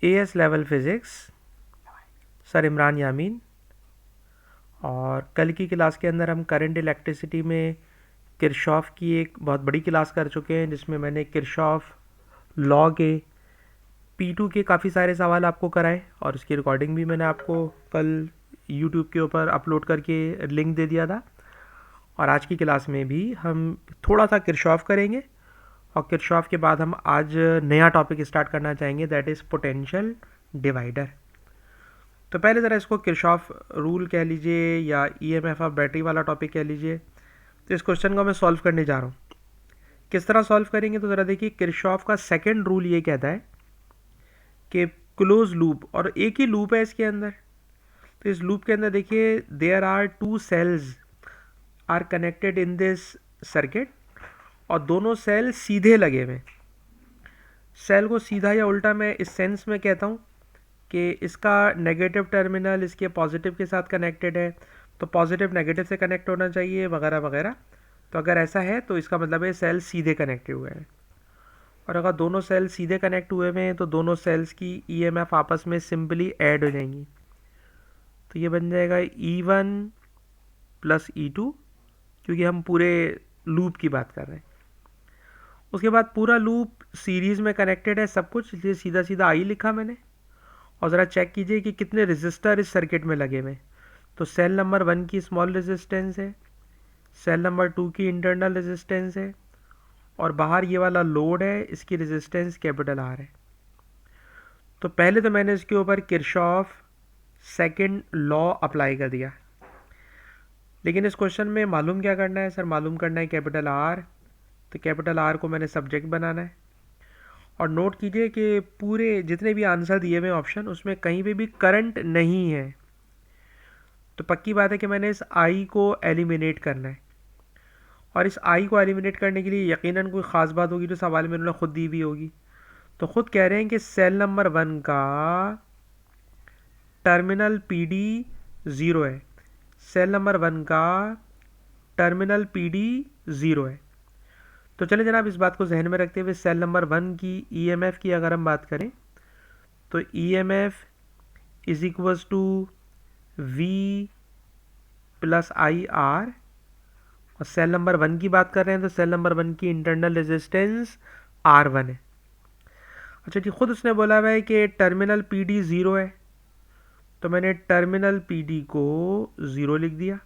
As level physics, sir Imran Yameen. और कल की क्लास के अंदर हम करंट इलेक्ट्रिसिटी में किरशॉफ की एक बहुत बड़ी क्लास कर चुके हैं, जिसमें मैंने किरशॉफ लॉ के P2 के काफ़ी सारे सवाल आपको कराए और उसकी रिकॉर्डिंग भी मैंने आपको कल यूट्यूब के ऊपर अपलोड करके लिंक दे दिया था। और आज की क्लास में भी हम थोड़ा सा किरशॉफ करेंगे और किरशॉफ के बाद हम आज नया टॉपिक स्टार्ट करना चाहेंगे, दैट इज़ पोटेंशियल डिवाइडर। तो पहले ज़रा इसको किरशॉफ रूल कह लीजिए या ईएमएफ ऑफ बैटरी वाला टॉपिक कह लीजिए। तो इस क्वेश्चन को मैं सॉल्व करने जा रहा हूँ। किस तरह सॉल्व करेंगे, तो ज़रा देखिए, किरशॉफ का सेकंड रूल ये कहता है कि क्लोज लूप, और एक ही लूप है इसके अंदर। तो इस लूप के अंदर देखिए, there are two cells are connected in this circuit, और दोनों सेल सीधे लगे हुए। सेल को सीधा या उल्टा मैं इस सेंस में कहता हूँ कि इसका नेगेटिव टर्मिनल इसके पॉजिटिव के साथ कनेक्टेड है, तो पॉजिटिव नेगेटिव से कनेक्ट होना चाहिए वगैरह वगैरह। तो अगर ऐसा है तो इसका मतलब है सेल सीधे कनेक्ट हुए हैं। और अगर दोनों सेल सीधे कनेक्ट हुए हुए हैं तो दोनों सेल्स की ईएमएफ आपस में सिंपली ऐड हो जाएंगी। तो ये बन जाएगा E1 प्लस E2, क्योंकि हम पूरे लूप की बात कर रहे हैं। उसके बाद पूरा लूप सीरीज़ में कनेक्टेड है सब कुछ, इसलिए सीधा सीधा आई लिखा मैंने। और ज़रा चेक कीजिए कि कितने रेजिस्टर इस सर्किट में लगे हुए। तो सेल नंबर 1 की स्मॉल रेजिस्टेंस है, सेल नंबर 2 की इंटरनल रेजिस्टेंस है, और बाहर ये वाला लोड है, इसकी रेजिस्टेंस कैपिटल R है। तो पहले तो मैंने इसके ऊपर किरशॉफ सेकंड लॉ अप्लाई कर दिया, लेकिन इस क्वेश्चन में मालूम क्या करना है सर, मालूम करना है कैपिटल R। तो कैपिटल R को मैंने सब्जेक्ट बनाना है। और नोट कीजिए कि पूरे जितने भी आंसर दिए हुए ऑप्शन, उसमें कहीं पे भी करंट नहीं है। तो पक्की बात है कि मैंने इस I को एलिमिनेट करना है। और इस I को एलिमिनेट करने के लिए यकीनन कोई ख़ास बात होगी जो सवाल में उन्होंने खुद दी हुई होगी। तो खुद कह रहे हैं कि सेल नंबर 1 का टर्मिनल PD 0 है, सेल नंबर 1 का टर्मिनल PD 0 है। तो चलिए जनाब, इस बात को जहन में रखते हुए सेल नंबर 1 की ईएमएफ की अगर हम बात करें तो EMF is equals to V plus IR। और सेल नंबर 1 की बात कर रहे हैं तो सेल नंबर 1 की इंटरनल रेजिस्टेंस R1 है। अच्छा जी, खुद उसने बोला हुआ है कि टर्मिनल PD 0 है, तो मैंने टर्मिनल PD को 0 लिख दिया।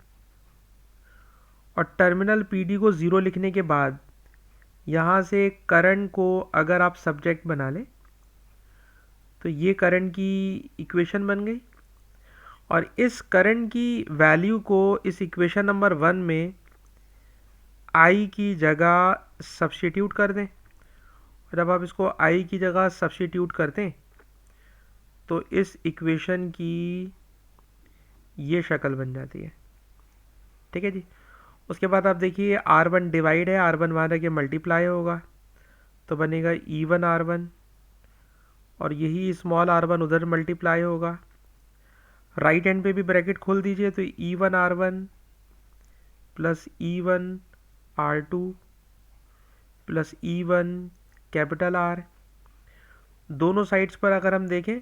और टर्मिनल PD को 0 लिखने के बाद यहाँ से करंट को अगर आप सब्जेक्ट बना लें तो ये करंट की इक्वेशन बन गई। और इस करंट की वैल्यू को इस इक्वेशन नंबर 1 में I की जगह सब्स्टिट्यूट कर दें। और जब आप इसको I की जगह सब्स्टिट्यूट करते हैं तो इस इक्वेशन की ये शक्ल बन जाती है। ठीक है जी। उसके बाद आप देखिए, R1 डिवाइड है, R1 वहाँ रह के मल्टीप्लाई होगा, तो बनेगा E1 R1, और यही स्मॉल R1 उधर मल्टीप्लाई होगा। राइट हैंड पे भी ब्रैकेट खोल दीजिए, तो E1 R1 plus E1 R2 plus E1 capital R। दोनों साइड्स पर अगर हम देखें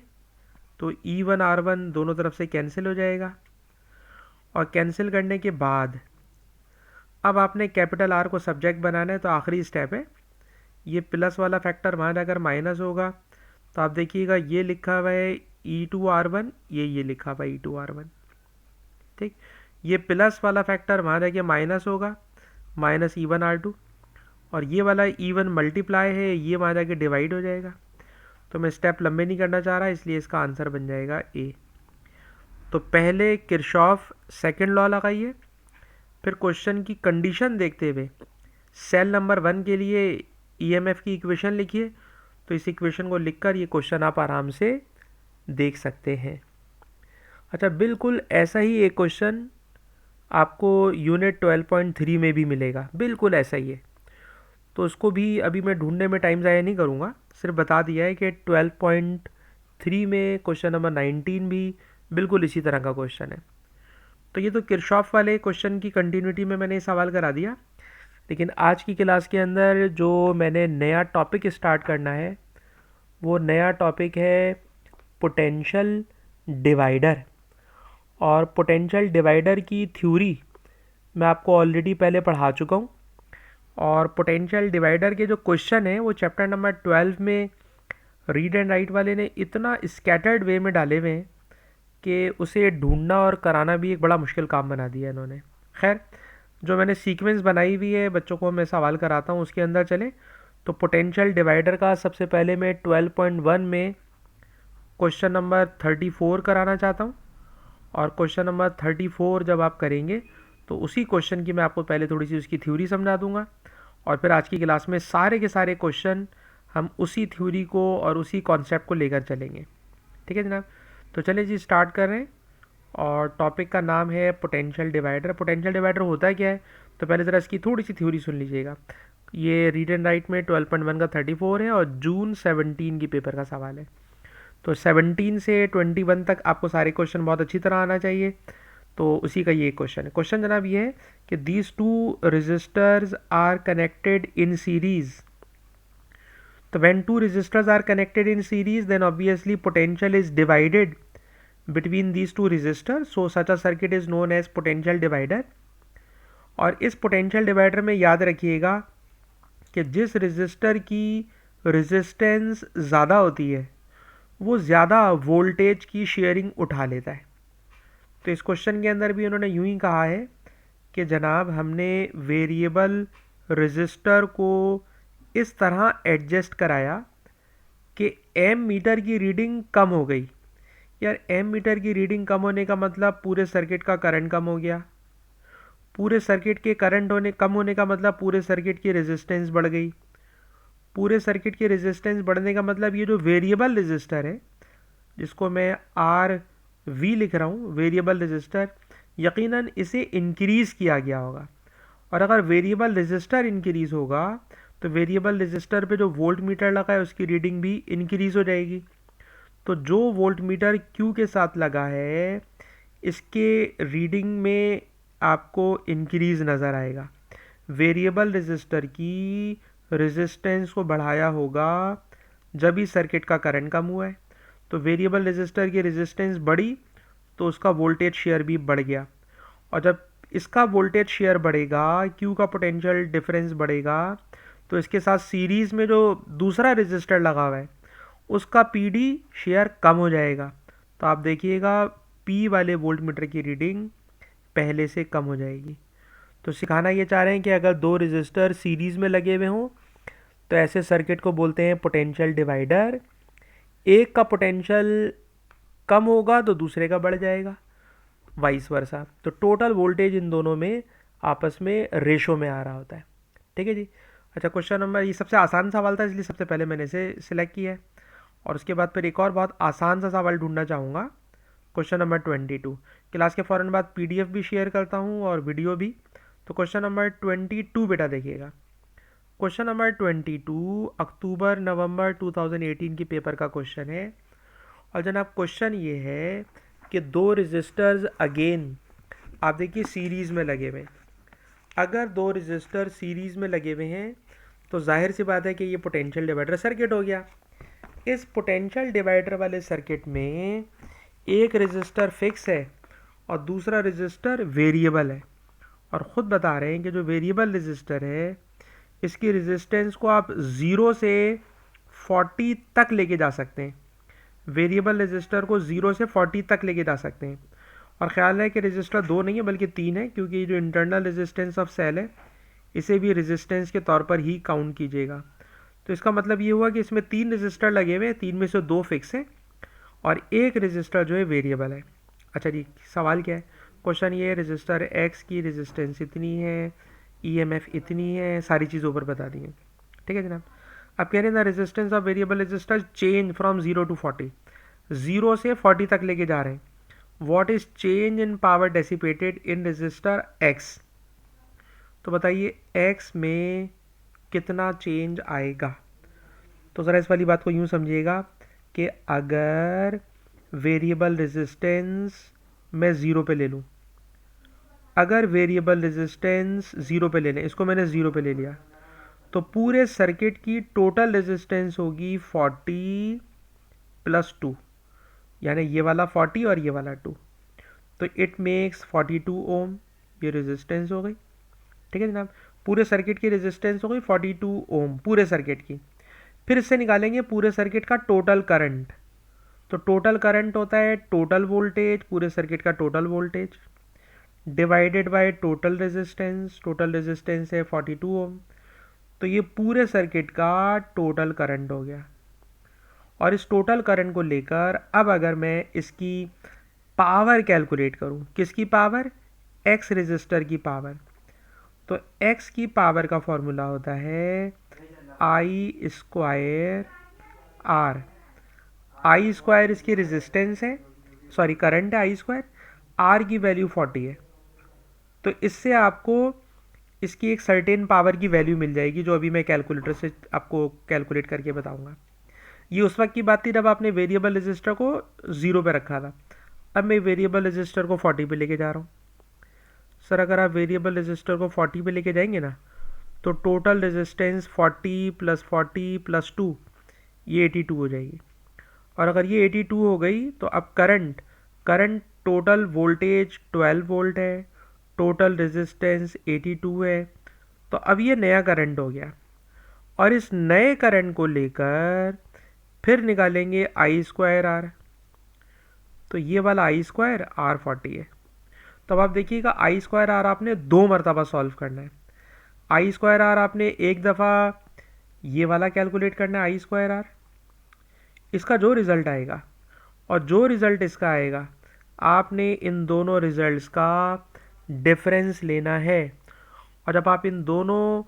तो E1 R1 दोनों तरफ से कैंसिल हो जाएगा। और कैंसिल करने के बाद अब आपने कैपिटल R को सब्जेक्ट बनाना है, तो आखिरी स्टेप है, ये प्लस वाला फैक्टर वहाँ जाकर माइनस होगा। तो आप देखिएगा ये लिखा हुआ है E2 R1, ये लिखा हुआ है E2 R1। ठीक, ये प्लस वाला फैक्टर वहाँ जाके माइनस होगा, माइनस E1 R2, और ये वाला E1 मल्टीप्लाई है, ये वहाँ जाके डिवाइड हो जाएगा। तो मैं स्टेप लंबे नहीं करना चाह रहा, इसलिए इसका आंसर बन जाएगा A। तो पहले किरशॉफ सेकंड लॉ लगाइए, फिर क्वेश्चन की कंडीशन देखते हुए सेल नंबर 1 के लिए ईएमएफ की इक्वेशन लिखिए। तो इस इक्वेशन को लिखकर ये क्वेश्चन आप आराम से देख सकते हैं। अच्छा, बिल्कुल ऐसा ही एक क्वेश्चन आपको यूनिट 12.3 में भी मिलेगा, बिल्कुल ऐसा ही है। तो उसको भी अभी मैं ढूंढने में टाइम ज़ाया नहीं करूँगा, सिर्फ बता दिया है कि 12.3 में क्वेश्चन नंबर 19 भी बिल्कुल इसी तरह का क्वेश्चन है। तो ये तो किरशॉफ वाले क्वेश्चन की कंटिन्यूटी में मैंने सवाल करा दिया। लेकिन आज की क्लास के अंदर जो मैंने नया टॉपिक स्टार्ट करना है, वो नया टॉपिक है पोटेंशियल डिवाइडर। और पोटेंशियल डिवाइडर की थ्योरी मैं आपको ऑलरेडी पहले पढ़ा चुका हूँ। और पोटेंशियल डिवाइडर के जो क्वेश्चन है वो चैप्टर नंबर 12 में रीड एंड राइट वाले ने इतना स्कैटर्ड वे में डाले हुए हैं कि उसे ढूंढना और कराना भी एक बड़ा मुश्किल काम बना दिया इन्होंने। खैर, जो मैंने सीक्वेंस बनाई हुई है बच्चों को मैं सवाल कराता हूँ उसके अंदर चले। तो पोटेंशियल डिवाइडर का सबसे पहले मैं 12.1 में क्वेश्चन नंबर 34 कराना चाहता हूँ। और क्वेश्चन नंबर 34 जब आप करेंगे तो उसी क्वेश्चन की मैं आपको पहले थोड़ी सी उसकी थ्योरी समझा दूंगा, और फिर आज की क्लास में सारे के सारे क्वेश्चन हम उसी थ्योरी को और उसी कॉन्सेप्ट को लेकर चलेंगे। ठीक है जनाब, तो चलिए जी स्टार्ट कर रहे हैं। और टॉपिक का नाम है पोटेंशियल डिवाइडर। पोटेंशियल डिवाइडर होता क्या है, तो पहले ज़रा इसकी थोड़ी सी थ्योरी सुन लीजिएगा। ये रीड एंड राइट में 12.1 का 34 है और जून 17 की पेपर का सवाल है। तो 17 से 21 तक आपको सारे क्वेश्चन बहुत अच्छी तरह आना चाहिए। तो उसी का ये क्वेश्चन है। क्वेश्चन जनाब ये है कि these two resistors are connected in series. तो when two resistors are connected in series then obviously potential is divided between these two resistors, so such a circuit is known as potential divider। और इस potential divider में याद रखिएगा कि जिस resistor की resistance ज़्यादा होती है वो ज़्यादा वोल्टेज की शेयरिंग उठा लेता है। तो इस क्वेश्चन के अंदर भी उन्होंने यूं ही कहा है कि जनाब हमने वेरिएबल रजिस्टर को इस तरह एडजस्ट कराया कि एम मीटर की रीडिंग कम हो गई। यार, एम मीटर की रीडिंग कम होने का मतलब पूरे सर्किट का करंट कम हो गया। पूरे सर्किट के करंट कम होने का मतलब पूरे सर्किट की रेजिस्टेंस बढ़ गई। पूरे सर्किट की रेजिस्टेंस बढ़ने का मतलब ये जो वेरिएबल रेजिस्टर है जिसको मैं आर वी लिख रहा हूँ, वेरिएबल रेजिस्टर, यकीनन इसे इंक्रीज़ किया गया होगा। और अगर वेरिएबल रेजिस्टर इंक्रीज़ होगा तो वेरिएबल रेजिस्टर पे जो वोल्ट मीटर लगा है उसकी रीडिंग भी इंक्रीज़ हो जाएगी। तो जो वोल्ट मीटर Q के साथ लगा है इसके रीडिंग में आपको इंक्रीज़ नज़र आएगा। वेरिएबल रेजिस्टर की रेजिस्टेंस को बढ़ाया होगा जब ही सर्किट का करंट कम हुआ है। तो वेरिएबल रेजिस्टर की रेजिस्टेंस बढ़ी तो उसका वोल्टेज शेयर भी बढ़ गया। और जब इसका वोल्टेज शेयर बढ़ेगा, Q का पोटेंशियल डिफरेंस बढ़ेगा, तो इसके साथ सीरीज़ में जो दूसरा रेजिस्टर लगा हुआ है उसका PD शेयर कम हो जाएगा। तो आप देखिएगा P वाले वोल्ट मीटर की रीडिंग पहले से कम हो जाएगी। तो सिखाना ये चाह रहे हैं कि अगर दो रेजिस्टर सीरीज़ में लगे हुए हों तो ऐसे सर्किट को बोलते हैं पोटेंशियल डिवाइडर। एक का पोटेंशियल कम होगा तो दूसरे का बढ़ जाएगा, वाइस वर्सा। तो टोटल वोल्टेज इन दोनों में आपस में रेशो में आ रहा होता है। ठीक है जी। अच्छा, क्वेश्चन नंबर, ये सबसे आसान सवाल था इसलिए सबसे पहले मैंने इसे सिलेक्ट किया है। और उसके बाद फिर एक और बहुत आसान सा सवाल ढूंढना चाहूँगा, क्वेश्चन नंबर 22। क्लास के फ़ौरन बाद PDF भी शेयर करता हूँ और वीडियो भी। तो क्वेश्चन नंबर 22 बेटा देखिएगा। क्वेश्चन नंबर 22 अक्टूबर नवंबर 2018 की पेपर का क्वेश्चन है। और जनाब क्वेश्चन ये है कि दो रजिस्टर्स अगेन आप देखिए सीरीज़ में लगे हुए। अगर दो रजिस्टर सीरीज़ में लगे हुए हैं तो जाहिर सी बात है कि ये पोटेंशियल डिवाइडर सर्किट हो गया। इस पोटेंशियल डिवाइडर वाले सर्किट में एक रेजिस्टर फिक्स है और दूसरा रेजिस्टर वेरिएबल है। और ख़ुद बता रहे हैं कि जो वेरिएबल रेजिस्टर है इसकी रेजिस्टेंस को आप 0 से 40 तक लेके जा सकते हैं। वेरिएबल रेजिस्टर को 0 से 40 तक लेके जा सकते हैं। और ख्याल है कि रेजिस्टर 2 नहीं है बल्कि 3 है, क्योंकि जो इंटरनल रेजिस्टेंस ऑफ सेल है इसे भी रेजिस्टेंस के तौर पर ही काउंट कीजिएगा। तो इसका मतलब ये हुआ कि इसमें 3 रजिस्टर लगे हुए हैं, 3 में से 2 फिक्स हैं और एक रजिस्टर जो है वेरिएबल है। अच्छा जी, सवाल क्या है? क्वेश्चन ये है, रजिस्टर X की रेजिस्टेंस इतनी है, EMF इतनी है, सारी चीज़ ऊपर बता दी है। ठीक है जनाब। अब कह रहे हैं the resistance of variable resistor change from 0 to 40, 0 से 40 तक लेके जा रहे हैं। What is change in power dissipated in register X? तो बताइए X में कितना चेंज आएगा? तो ज़रा इस वाली बात को यूँ समझिएगा कि अगर वेरिएबल रेजिस्टेंस मैं 0 पे ले लूँ, अगर वेरिएबल रेजिस्टेंस 0 पे ले लें, इसको मैंने 0 पे ले लिया, तो पूरे सर्किट की टोटल रेजिस्टेंस होगी 40 + 2। यानी ये वाला 40 और ये वाला 2, तो इट मेक्स 42 ओम, ये रेजिस्टेंस हो गई। ठीक है जनाब, पूरे सर्किट की रेजिस्टेंस हो गई 42 ओम पूरे सर्किट की। फिर इससे निकालेंगे पूरे सर्किट का टोटल करंट। तो टोटल करंट होता है टोटल वोल्टेज, पूरे सर्किट का total voltage divided by total resistance है 42 ओम, तो ये पूरे सर्किट का टोटल करंट हो गया। और इस टोटल करंट को लेकर अब अगर मैं इसकी पावर कैलकुलेट करूं, किसकी पावर, एक्स रेजिस्टर की पावर, तो एक्स की पावर का फॉर्मूला होता है आई स्क्वायर आर। आई स्क्वायर इसकी रेजिस्टेंस है, सॉरी करंट है, आई स्क्वायर, आर की वैल्यू 40 है। तो इससे आपको इसकी एक सर्टेन पावर की वैल्यू मिल जाएगी, जो अभी मैं कैलकुलेटर से आपको कैलकुलेट करके बताऊंगा। ये उस वक्त की बात थी जब आपने वेरिएबल रजिस्टर को 0 पे रखा था। अब मैं वेरिएबल रजिस्टर को 40 पे लेके जा रहा हूँ। सर अगर आप वेरिएबल रजिस्टर को 40 पे लेके जाएंगे ना, तो टोटल रेजिस्टेंस 40 + 2 ये 82 हो जाएगी। और अगर ये 82 हो गई तो अब करंट टोटल वोल्टेज 12 वोल्ट है, टोटल रेजिस्टेंस 82 है, तो अब ये नया करंट हो गया। और इस नए करंट को लेकर फिर निकालेंगे आई स्क्वायर आर, तो ये वाला आई स्क्वायर आर 40 है। तो अब आप देखिएगा आई स्क्वायर आर आपने 2 मरतबा सॉल्व करना है। आई स्क्वायर आर आपने एक दफ़ा ये वाला कैलकुलेट करना है आई स्क्वायर आर, इसका जो रिज़ल्ट आएगा और जो रिज़ल्ट इसका आएगा, आपने इन दोनों रिज़ल्ट्स का डिफरेंस लेना है। और जब आप इन दोनों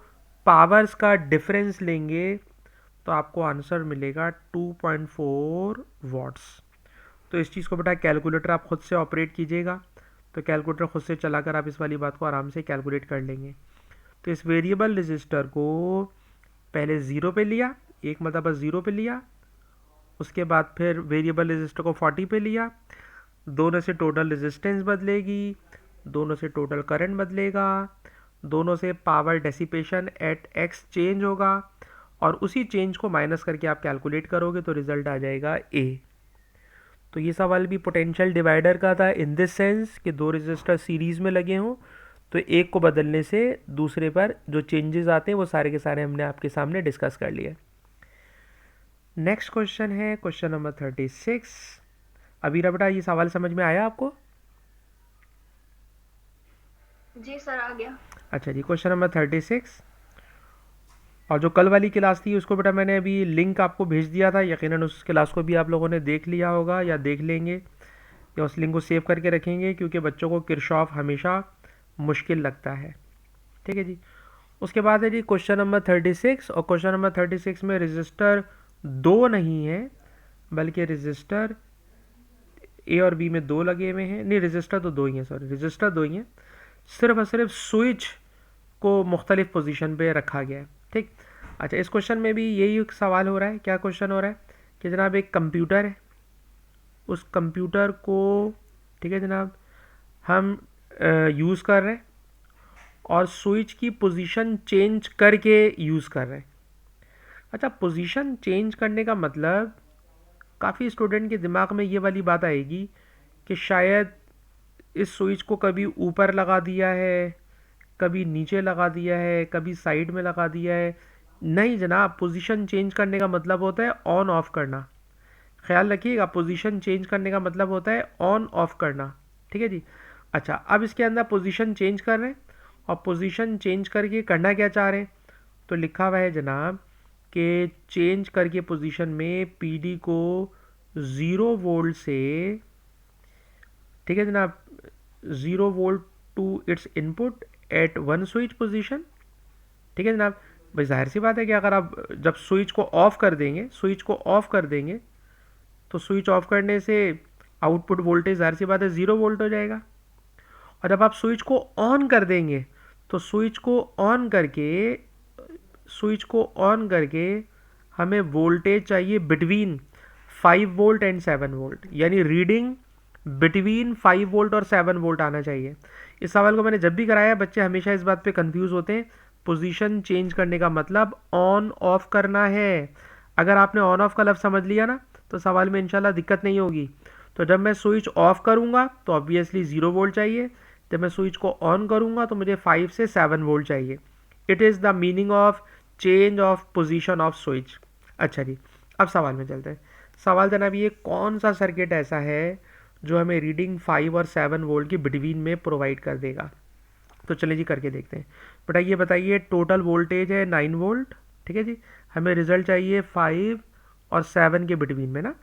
पावर्स का डिफरेंस लेंगे तो आपको आंसर मिलेगा 2.4 वाट्स। तो इस चीज़ को बेटा कैलकुलेटर आप खुद से ऑपरेट कीजिएगा, तो कैलकुलेटर खुद से चलाकर आप इस वाली बात को आराम से कैलकुलेट कर लेंगे। तो इस वेरिएबल रजिस्टर को पहले 0 पे लिया, एक मतलब 0 पे लिया, उसके बाद फिर वेरिएबल रजिस्टर को 40 पे लिया, दोनों से टोटल रेजिस्टेंस बदलेगी, दोनों से टोटल करंट बदलेगा, दोनों से power dissipation at X change होगा, और उसी चेंज को माइनस करके आप कैलकुलेट करोगे तो रिजल्ट आ जाएगा ए। तो ये सवाल भी पोटेंशियल डिवाइडर का था इन दिस सेंस कि दो रेजिस्टर सीरीज़ में लगे हों, तो एक को बदलने से दूसरे पर जो चेंजेस आते हैं वो सारे के सारे हमने आपके सामने डिस्कस कर लिए। नेक्स्ट क्वेश्चन है क्वेश्चन नंबर 36। अभी बेटा ये सवाल समझ में आया आपको? जी सर आ गया। अच्छा जी, क्वेश्चन नंबर 36। और जो कल वाली क्लास थी उसको बेटा मैंने अभी लिंक आपको भेज दिया था, यकीनन उस क्लास को भी आप लोगों ने देख लिया होगा या देख लेंगे, या उस लिंक को सेव करके रखेंगे, क्योंकि बच्चों को किरशॉफ हमेशा मुश्किल लगता है। ठीक है जी। उसके बाद है जी क्वेश्चन नंबर 36, और क्वेश्चन नंबर 36 में रजिस्टर 2 नहीं है, बल्कि रजिस्टर ए और बी में 2 लगे हुए हैं। नहीं, रजिस्टर तो 2 ही हैं, सॉरी रजिस्टर 2 ही हैं, सिर्फ और सिर्फ स्विच को मुख्तलिफ पोजीशन पे रखा गया है। ठीक। अच्छा, इस क्वेश्चन में भी यही एक सवाल हो रहा है। क्या क्वेश्चन हो रहा है कि जनाब एक कंप्यूटर है, उस कंप्यूटर को, ठीक है जनाब, हम यूज़ कर रहे हैं और स्विच की पोजीशन चेंज करके यूज़ कर रहे हैं। अच्छा, पोजीशन चेंज करने का मतलब काफ़ी स्टूडेंट के दिमाग में ये वाली बात आएगी कि शायद इस स्विच को कभी ऊपर लगा दिया है, कभी नीचे लगा दिया है, कभी साइड में लगा दिया है। नहीं जनाब, पोजीशन चेंज करने का मतलब होता है ऑन ऑफ करना। ख्याल रखिएगा, पोजीशन चेंज करने का मतलब होता है ऑन ऑफ करना। ठीक है जी। अच्छा, अब इसके अंदर पोजीशन चेंज कर रहे हैं, और पोजीशन चेंज करके करना क्या चाह रहे हैं, तो लिखा हुआ है जनाब कि चेंज करके पोजीशन में पीडी को 0 वोल्ट से, ठीक है जनाब, 0 volt to its input at 1 switch position. ठीक है जनाब। भाई जाहिर सी बात है कि अगर आप जब स्विच को ऑफ कर देंगे, तो स्विच ऑफ करने से आउटपुट वोल्टेज जाहिर सी बात है 0 वोल्ट हो जाएगा। और जब आप स्विच को ऑन कर देंगे, तो स्विच को ऑन करके हमें वोल्टेज चाहिए बिटवीन 5 वोल्ट एंड 7 वोल्ट, यानी रीडिंग बिटवीन 5 वोल्ट और 7 वोल्ट आना चाहिए। इस सवाल को मैंने जब भी कराया, बच्चे हमेशा इस बात पे कंफ्यूज होते हैं। पोजीशन चेंज करने का मतलब ऑन ऑफ करना है। अगर आपने ऑन ऑफ का लफ्ज़ समझ लिया ना, तो सवाल में इंशाल्लाह दिक्कत नहीं होगी। तो जब मैं स्विच ऑफ करूँगा तो ऑब्वियसली 0 वोल्ट चाहिए, जब मैं स्विच को ऑन करूँगा तो मुझे 5 से 7 वोल्ट चाहिए। It is the meaning of change of position off switch. अच्छा जी, अब सवाल में चलते हैं। सवाल जनाब ये, कौन सा सर्किट ऐसा है जो हमें रीडिंग 5 और 7 वोल्ट की बिटवीन में प्रोवाइड कर देगा? तो चलिए जी करके देखते हैं। बेटा ये बताइए, टोटल वोल्टेज है 9 वोल्ट, ठीक है जी, हमें रिजल्ट चाहिए 5 और 7 के बिटवीन में ना।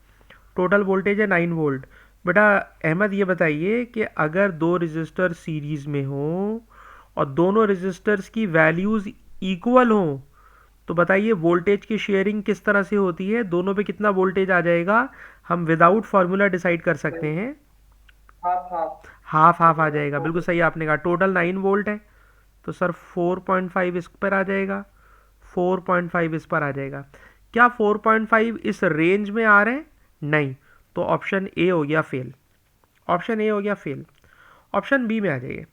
टोटल वोल्टेज है 9 वोल्ट। बेटा अहमद ये बताइए कि अगर दो रजिस्टर सीरीज में हो और दोनों रजिस्टर्स की वैल्यूज़ इक्वल हों, तो बताइए वोल्टेज की शेयरिंग किस तरह से होती है, दोनों पे कितना वोल्टेज आ जाएगा? हम विदाउट फार्मूला डिसाइड कर सकते हैं। हाफ हाफ हाफ हाफ आ जाएगा, बिल्कुल सही आपने कहा। टोटल 9 वोल्ट है तो सर 4.5 इस पर आ जाएगा, 4.5 इस पर आ जाएगा। क्या 4.5 इस रेंज में आ रहे हैं? नहीं, तो ऑप्शन ए हो गया फेल। ऑप्शन ए हो गया फेल। ऑप्शन बी में आ जाइए।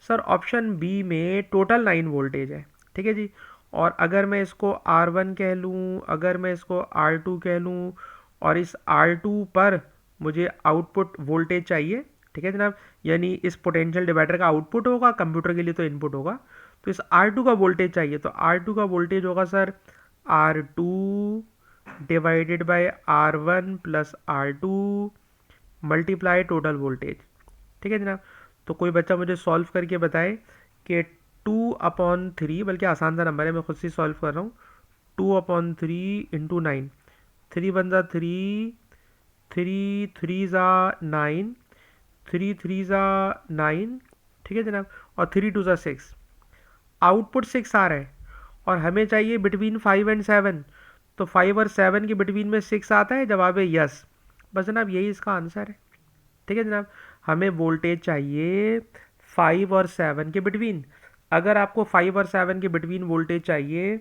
सर ऑप्शन बी में टोटल 9 वोल्टेज है, ठीक है जी, और अगर मैं इसको R1 कह लूँ, अगर मैं इसको R2 कह लूँ, और इस R2 पर मुझे आउटपुट वोल्टेज चाहिए, ठीक है जनाब, यानी इस पोटेंशियल डिवाइडर का आउटपुट होगा, कंप्यूटर के लिए तो इनपुट होगा, तो इस R2 का वोल्टेज चाहिए, तो R2 का वोल्टेज होगा sir R2 divided by R1 plus R2 multiply total voltage, ठीक है जनाब। तो कोई बच्चा मुझे सॉल्व करके बताए कि 2/3, बल्कि आसान सा नंबर है, मैं खुद से सॉल्व कर रहा हूँ, 2/3 इंटू 9, 3 वन ज़ा 3, 3 3 ज़ा 9, 3 3 ज़ा 9, ठीक है जनाब, और 3 2 ज़ा 6। आउटपुट 6 आ रहा है और हमें चाहिए बिटवीन 5 एंड 7, तो 5 और 7 के बिटवीन में 6 आता है, जवाब है यस। बस जनाब यही इसका आंसर है, ठीक है जनाब। हमें वोल्टेज चाहिए 5 और 7 के बिटवीन। अगर आपको 5 और 7 के बिटवीन वोल्टेज चाहिए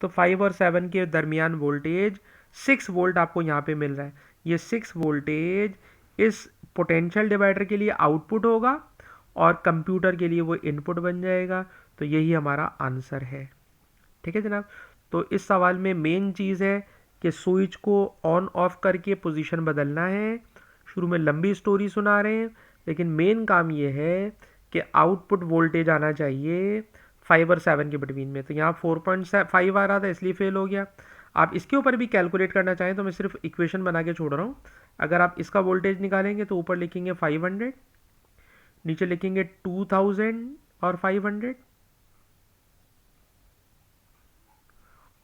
तो 5 और 7 के दरमियान वोल्टेज 6 वोल्ट आपको यहाँ पे मिल रहा है। ये 6 वोल्टेज इस पोटेंशियल डिवाइडर के लिए आउटपुट होगा और कंप्यूटर के लिए वो इनपुट बन जाएगा, तो यही हमारा आंसर है, ठीक है जनाब। तो इस सवाल में मेन चीज़ है कि स्विच को ऑन ऑफ करके पोजीशन बदलना है। शुरू में लंबी स्टोरी सुना रहे हैं, लेकिन मेन काम ये है कि आउटपुट वोल्टेज आना चाहिए 5 और 7 के बिटवीन में। तो यहाँ 4.5 आ रहा था इसलिए फेल हो गया। आप इसके ऊपर भी कैलकुलेट करना चाहें तो मैं सिर्फ इक्वेशन बना के छोड़ रहा हूँ। अगर आप इसका वोल्टेज निकालेंगे तो ऊपर लिखेंगे 500, नीचे लिखेंगे 2000 और 500,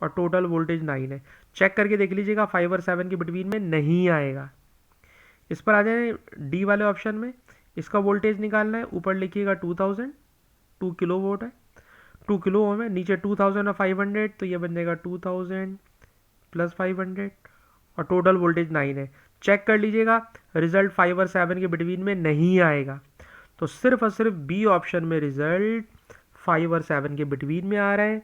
और टोटल वोल्टेज 9 है। चेक करके देख लीजिएगा 5 और 7 के बिटवीन में नहीं आएगा। इस पर आ जाए डी वाले ऑप्शन में, इसका वोल्टेज निकालना है, ऊपर लिखिएगा 2000, 2 किलो वोट है, 2 किलो ओम है, नीचे 2000 और 500, तो ये बन जाएगा 2000 प्लस 500, और टोटल वोल्टेज 9 है। चेक कर लीजिएगा रिजल्ट 5 और 7 के बिटवीन में नहीं आएगा, तो सिर्फ और सिर्फ बी ऑप्शन में रिजल्ट 5 और 7 के बिटवीन में आ रहा है,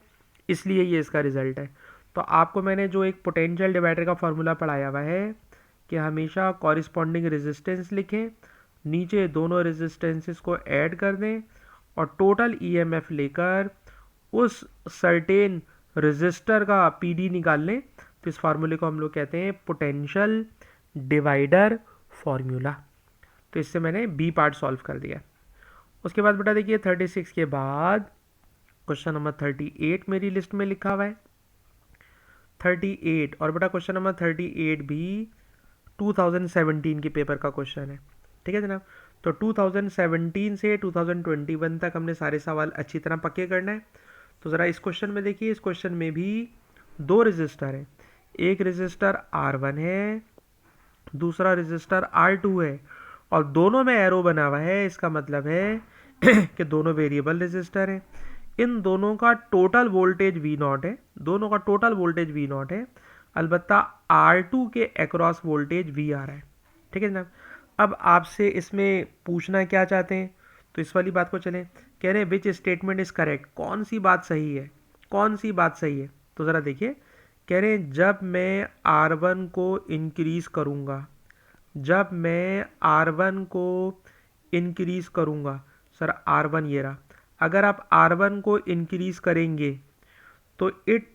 इसलिए ये इसका रिजल्ट है। तो आपको मैंने जो एक पोटेंशियल डिवाइडर का फॉर्मूला पढ़ाया हुआ है कि हमेशा कॉरिस्पॉन्डिंग रेजिस्टेंस लिखें, नीचे दोनों रेजिस्टेंसेस को ऐड कर दें और टोटल ईएमएफ लेकर उस सर्टेन रेजिस्टर का पीडी निकाल लें, तो इस फार्मूले को हम लोग कहते हैं पोटेंशियल डिवाइडर फार्मूला। तो इससे मैंने बी पार्ट सॉल्व कर दिया। उसके बाद बेटा देखिए 36 के बाद क्वेश्चन नंबर 38 मेरी लिस्ट में लिखा हुआ है 38, और बेटा क्वेश्चन नंबर 38 भी 2017 के पेपर का क्वेश्चन है, ठीक है जनाब। तो 2017 से 2021 तक हमने सारे सवाल अच्छी तरह पक्के करना है। तो ज़रा इस क्वेश्चन में देखिए, इस क्वेश्चन में भी दो रजिस्टर है, एक रजिस्टर R1 है, दूसरा रजिस्टर R2 है, और दोनों में एरो बना हुआ है। इसका मतलब है कि दोनों वेरिएबल रजिस्टर हैं। इन दोनों का टोटल वोल्टेज V0 है, दोनों का टोटल वोल्टेज V0 है, अलबत्ता R2 के अक्रॉस वोल्टेज V आ रहा है, ठीक है जनाब। अब आपसे इसमें पूछना क्या चाहते हैं, तो इस वाली बात को चलें, कह रहे हैं विच स्टेटमेंट इज करेक्ट, कौन सी बात सही है, कौन सी बात सही है। तो ज़रा देखिए, कह रहे हैं जब मैं R1 को इंक्रीज़ करूँगा, जब मैं R1 को इंक्रीज़ करूँगा, सर R1 ये रहा, अगर आप R1 को इंक्रीज़ करेंगे तो it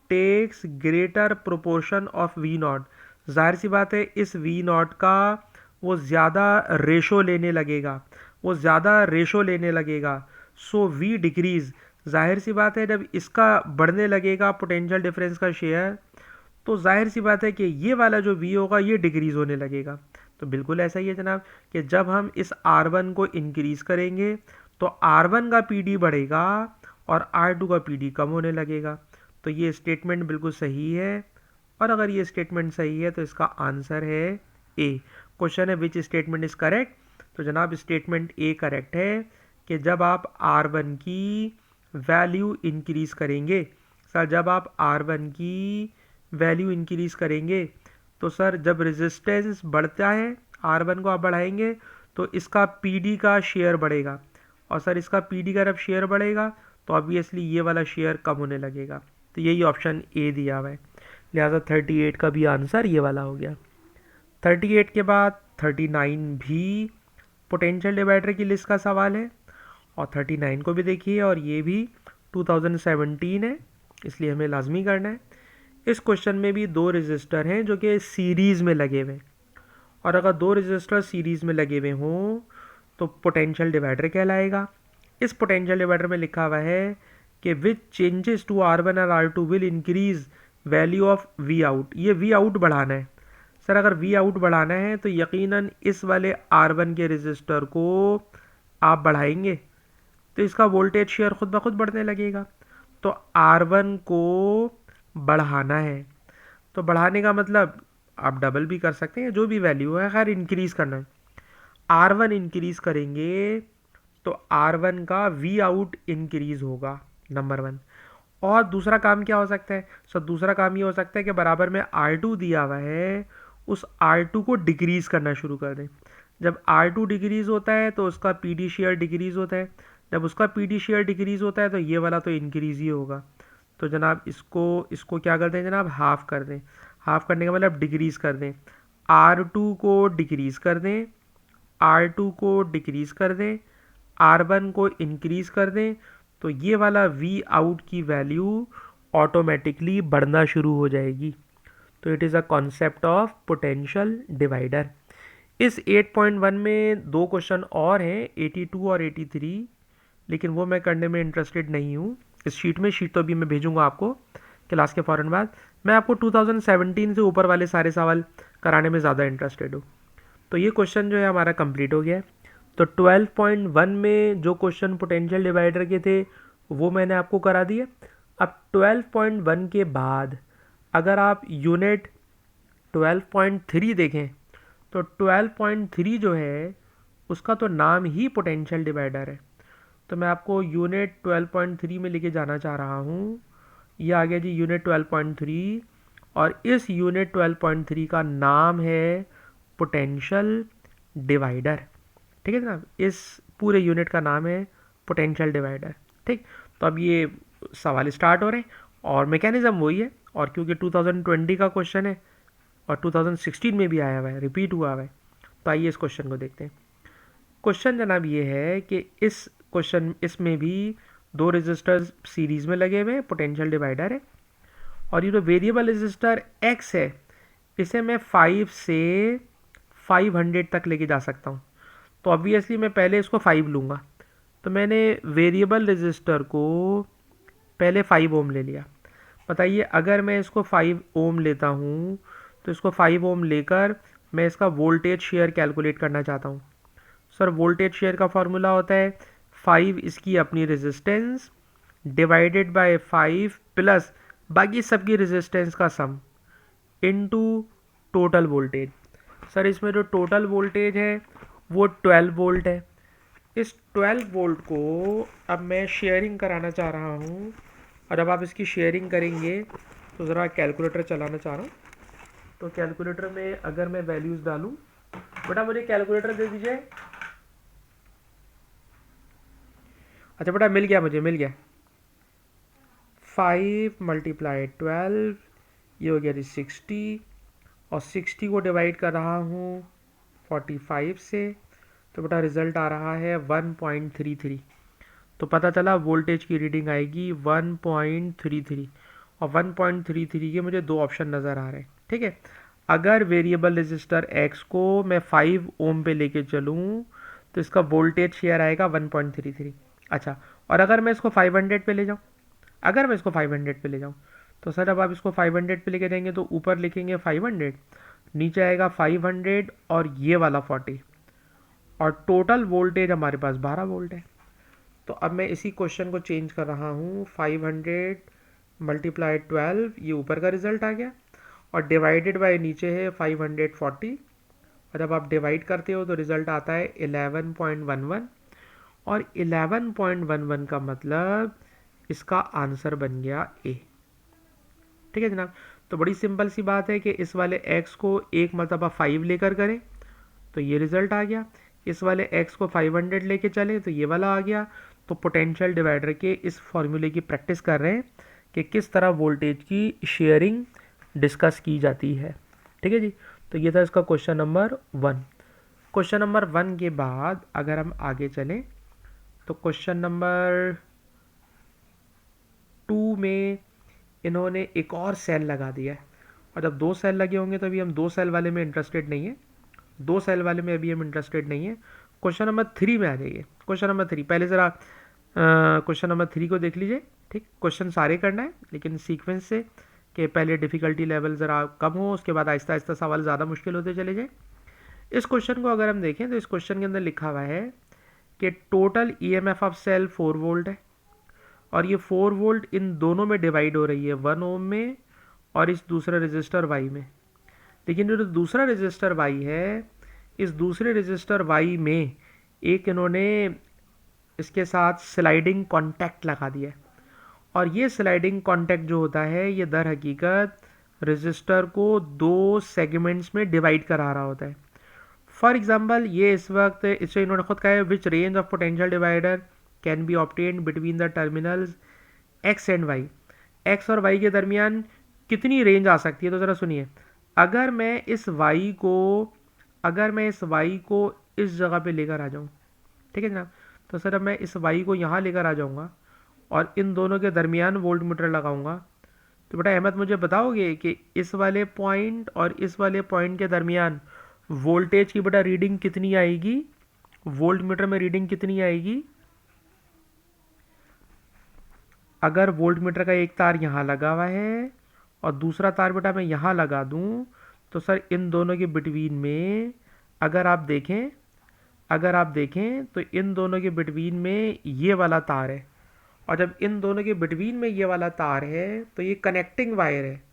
takes greater proportion of V0, जाहिर सी बात है इस वी नॉट का वो ज़्यादा रेशो लेने लगेगा, सो वी डिक्रीज। जाहिर सी बात है जब इसका बढ़ने लगेगा पोटेंशियल डिफरेंस का शेयर, तो जाहिर सी बात है कि ये वाला जो वी होगा ये डिक्रीज होने लगेगा। तो बिल्कुल ऐसा ही है जनाब कि जब हम इस R1 को इंक्रीज करेंगे तो R1 का PD बढ़ेगा और R2 का PD कम होने लगेगा। तो ये स्टेटमेंट बिल्कुल सही है, और अगर ये स्टेटमेंट सही है तो इसका आंसर है ए। क्वेश्चन है विच स्टेटमेंट इज करेक्ट, तो जनाब स्टेटमेंट ए करेक्ट है कि जब आप R1 की वैल्यू इंक्रीज करेंगे, सर जब आप R1 की वैल्यू इंक्रीज करेंगे तो सर जब रेजिस्टेंस बढ़ता है, R1 को आप बढ़ाएंगे तो इसका PD का शेयर बढ़ेगा, और सर इसका PD का जब शेयर बढ़ेगा तो ऑब्वियसली ये वाला शेयर कम होने लगेगा। तो यही ऑप्शन ए दिया हुआ है, लिहाजा 38 का भी आंसर ये वाला हो गया। 38 के बाद 39 भी पोटेंशियल डिवाइडर की लिस्ट का सवाल है, और 39 को भी देखिए, और ये भी 2017 है, इसलिए हमें लाजमी करना है। इस क्वेश्चन में भी दो रजिस्टर हैं जो कि सीरीज़ में लगे हुए हैं, और अगर दो रजिस्टर सीरीज़ में लगे हुए हों तो पोटेंशियल डिवाइडर कहलाएगा। इस पोटेंशियल डिवाइडर में लिखा हुआ है कि विच चेंजेस टू R1 और R2 will increase value of V out. ये वी आउट बढ़ाना है सर, अगर वी आउट बढ़ाना है तो यकीनन इस वाले R1 के रजिस्टर को आप बढ़ाएंगे तो इसका वोल्टेज शेयर खुद ब खुद बढ़ने लगेगा। तो R1 को बढ़ाना है, तो बढ़ाने का मतलब आप डबल भी कर सकते हैं, जो भी वैल्यू है, खैर इंक्रीज करना है। R1 इंक्रीज करेंगे तो R1 का वी आउट इंक्रीज होगा, नंबर 1। और दूसरा काम क्या हो सकता है सर, दूसरा काम ये हो सकता है कि बराबर में R2 दिया हुआ है, उस R2 को डिक्रीज करना शुरू कर दें। जब R2 डिक्रीज होता है तो उसका PD शेयर डिक्रीज होता है, जब उसका PD शेयर डिक्रीज होता है तो ये वाला तो इंक्रीज ही होगा। तो जनाब इसको क्या कर दें जनाब, हाफ कर दें। हाफ करने का मतलब डिक्रीज कर दें, R2 को डिक्रीज कर दें, R2 को डिक्रीज कर दें, R1 को इंक्रीज कर दें, तो ये वाला वी आउट की वैल्यू ऑटोमेटिकली बढ़ना शुरू हो जाएगी। तो it is a concept of potential divider. इस 8.1 में दो क्वेश्चन और हैं, 82 और 83, लेकिन वो मैं करने में इंटरेस्टेड नहीं हूँ। इस शीट तो अभी मैं भेजूंगा आपको क्लास के फ़ौरन बाद। मैं आपको 2017 से ऊपर वाले सारे सवाल कराने में ज़्यादा इंटरेस्टेड हूँ। तो ये क्वेश्चन जो है हमारा कंप्लीट हो गया है। तो 12.1 में जो क्वेश्चन पोटेंशियल डिवाइडर के थे वो मैंने आपको करा दिए। अब 12.1 के बाद अगर आप यूनिट 12.3 देखें तो 12.3 जो है उसका तो नाम ही पोटेंशियल डिवाइडर है। तो मैं आपको यूनिट 12.3 में लेके जाना चाह रहा हूँ। ये आ गया जी यूनिट 12.3, और इस यूनिट 12.3 का नाम है पोटेंशियल डिवाइडर। ठीक है जनाब, इस पूरे यूनिट का नाम है पोटेंशियल डिवाइडर। ठीक, तो अब ये सवाल स्टार्ट हो रहे हैं, और मैकेनिज्म वही है, और क्योंकि 2020 का क्वेश्चन है और 2016 में भी आया हुआ है, रिपीट हुआ हुआ है, तो आइए इस क्वेश्चन को देखते हैं। क्वेश्चन जनाब ये है कि इसमें भी दो रजिस्टर्स सीरीज में लगे हुए हैं, पोटेंशियल डिवाइडर है, और ये जो वेरिएबल रजिस्टर X है इसे मैं 5 से 500 तक लेके जा सकता हूँ। तो ऑब्वियसली मैं पहले इसको 5 लूँगा, तो मैंने वेरिएबल रजिस्टर को पहले 5 ओम ले लिया। बताइए अगर मैं इसको 5 ओम लेता हूँ तो इसको 5 ओम लेकर मैं इसका वोल्टेज शेयर कैलकुलेट करना चाहता हूँ। सर वोल्टेज शेयर का फॉर्मूला होता है 5 इसकी अपनी रेजिस्टेंस डिवाइडेड बाय 5 प्लस बाकी सबकी रेजिस्टेंस का सम इनटू टोटल वोल्टेज। सर इसमें जो टोटल वोल्टेज है वो 12 वोल्ट है। इस 12 वोल्ट को अब मैं शेयरिंग कराना चाह रहा हूँ, और जब आप इसकी शेयरिंग करेंगे तो ज़रा कैलकुलेटर चलाना चाह रहा हूँ। तो कैलकुलेटर में अगर मैं वैल्यूज़ डालूँ, बेटा मुझे कैलकुलेटर दे दीजिए। अच्छा बेटा मिल गया 5 मल्टीप्लाई 12, ये हो गया जी 60, और 60 को डिवाइड कर रहा हूँ 45 से, तो बेटा रिज़ल्ट आ रहा है 1.33। तो पता चला वोल्टेज की रीडिंग आएगी 1.33, और 1.33 के मुझे दो ऑप्शन नज़र आ रहे हैं। ठीक है, अगर वेरिएबल रेजिस्टर X को मैं 5 ओम पे लेके चलूँ तो इसका वोल्टेज शेयर आएगा 1.33। अच्छा, और अगर मैं इसको 500 पे ले जाऊँ, अगर मैं इसको 500 पे ले जाऊँ तो सर अब आप इसको 500 पे लेके जाएंगे तो ऊपर लिखेंगे 500, नीचे आएगा 500 और ये वाला 40, और टोटल वोल्टेज हमारे पास 12 वोल्ट है। तो अब मैं इसी क्वेश्चन को चेंज कर रहा हूँ, 500 मल्टीप्लाई 12, ये ऊपर का रिजल्ट आ गया, और डिवाइडेड बाय नीचे है 540, और जब आप डिवाइड करते हो तो रिजल्ट आता है 11.11, और 11.11 का मतलब इसका आंसर बन गया ए। ठीक है जनाब, तो बड़ी सिंपल सी बात है कि इस वाले x को एक मरतबा 5 लेकर करें तो ये रिजल्ट आ गया, इस वाले x को 500 लेके चलें तो ये वाला आ गया। तो पोटेंशियल डिवाइडर के इस फॉर्मूले की प्रैक्टिस कर रहे हैं कि किस तरह वोल्टेज की शेयरिंग डिस्कस की जाती है। ठीक है जी, तो ये था इसका क्वेश्चन नंबर 1। क्वेश्चन नंबर 1 के बाद अगर हम आगे चलें तो क्वेश्चन नंबर 2 में इन्होंने एक और सेल लगा दिया है, और जब 2 सेल लगे होंगे तो अभी हम 2 सेल वाले में इंटरेस्टेड नहीं है, 2 सेल वाले में अभी हम इंटरेस्टेड नहीं है। क्वेश्चन नंबर 3 में आ जाइए। क्वेश्चन नंबर 3 पहले ज़रा क्वेश्चन नंबर 3 को देख लीजिए। ठीक, क्वेश्चन सारे करना है लेकिन सीक्वेंस से, कि पहले डिफ़िकल्टी लेवल ज़रा कम हो, उसके बाद आहिस्ता आहिस्ता सवाल ज़्यादा मुश्किल होते चले जाए। इस क्वेश्चन को अगर हम देखें तो इस क्वेश्चन के अंदर लिखा हुआ है कि total EMF of cell 4 volt है, और ये 4 वोल्ट इन दोनों में डिवाइड हो रही है, 1 ओम में और इस दूसरा रजिस्टर वाई में। लेकिन जो दूसरा रजिस्टर वाई है, इस दूसरे रजिस्टर वाई में एक इन्होंने इसके साथ स्लाइडिंग कॉन्टैक्ट लगा दिया है, और ये स्लाइडिंग कॉन्टैक्ट जो होता है ये दर हकीकत रजिस्टर को 2 सेगमेंट्स में डिवाइड करा रहा होता है। फॉर एग्जाम्पल ये इस वक्त, इससे इन्होंने खुद कहा है which range of potential divider can be obtained between the terminals X and Y, X और वाई के दरमियान कितनी रेंज आ सकती है। तो ज़रा सुनिए, अगर मैं इस वाई को इस जगह पे लेकर आ जाऊँ, ठीक है जनाब, तो सर अब मैं इस वाई को यहाँ लेकर आ जाऊँगा और इन दोनों के दरमियान वोल्ट मीटर लगाऊंगा, तो बेटा अहमद मुझे बताओगे कि इस वाले पॉइंट और इस वाले पॉइंट के दरमियान वोल्टेज की बेटा रीडिंग कितनी आएगी, वोल्ट मीटर में रीडिंग कितनी आएगी। अगर वोल्ट मीटर का एक तार यहाँ लगा हुआ है और दूसरा तार बेटा मैं यहाँ लगा दूँ, तो सर इन दोनों के बिटवीन में अगर आप देखें तो इन दोनों के बिटवीन में ये वाला तार है, और जब इन दोनों के बिटवीन में ये वाला तार है तो ये कनेक्टिंग वायर है।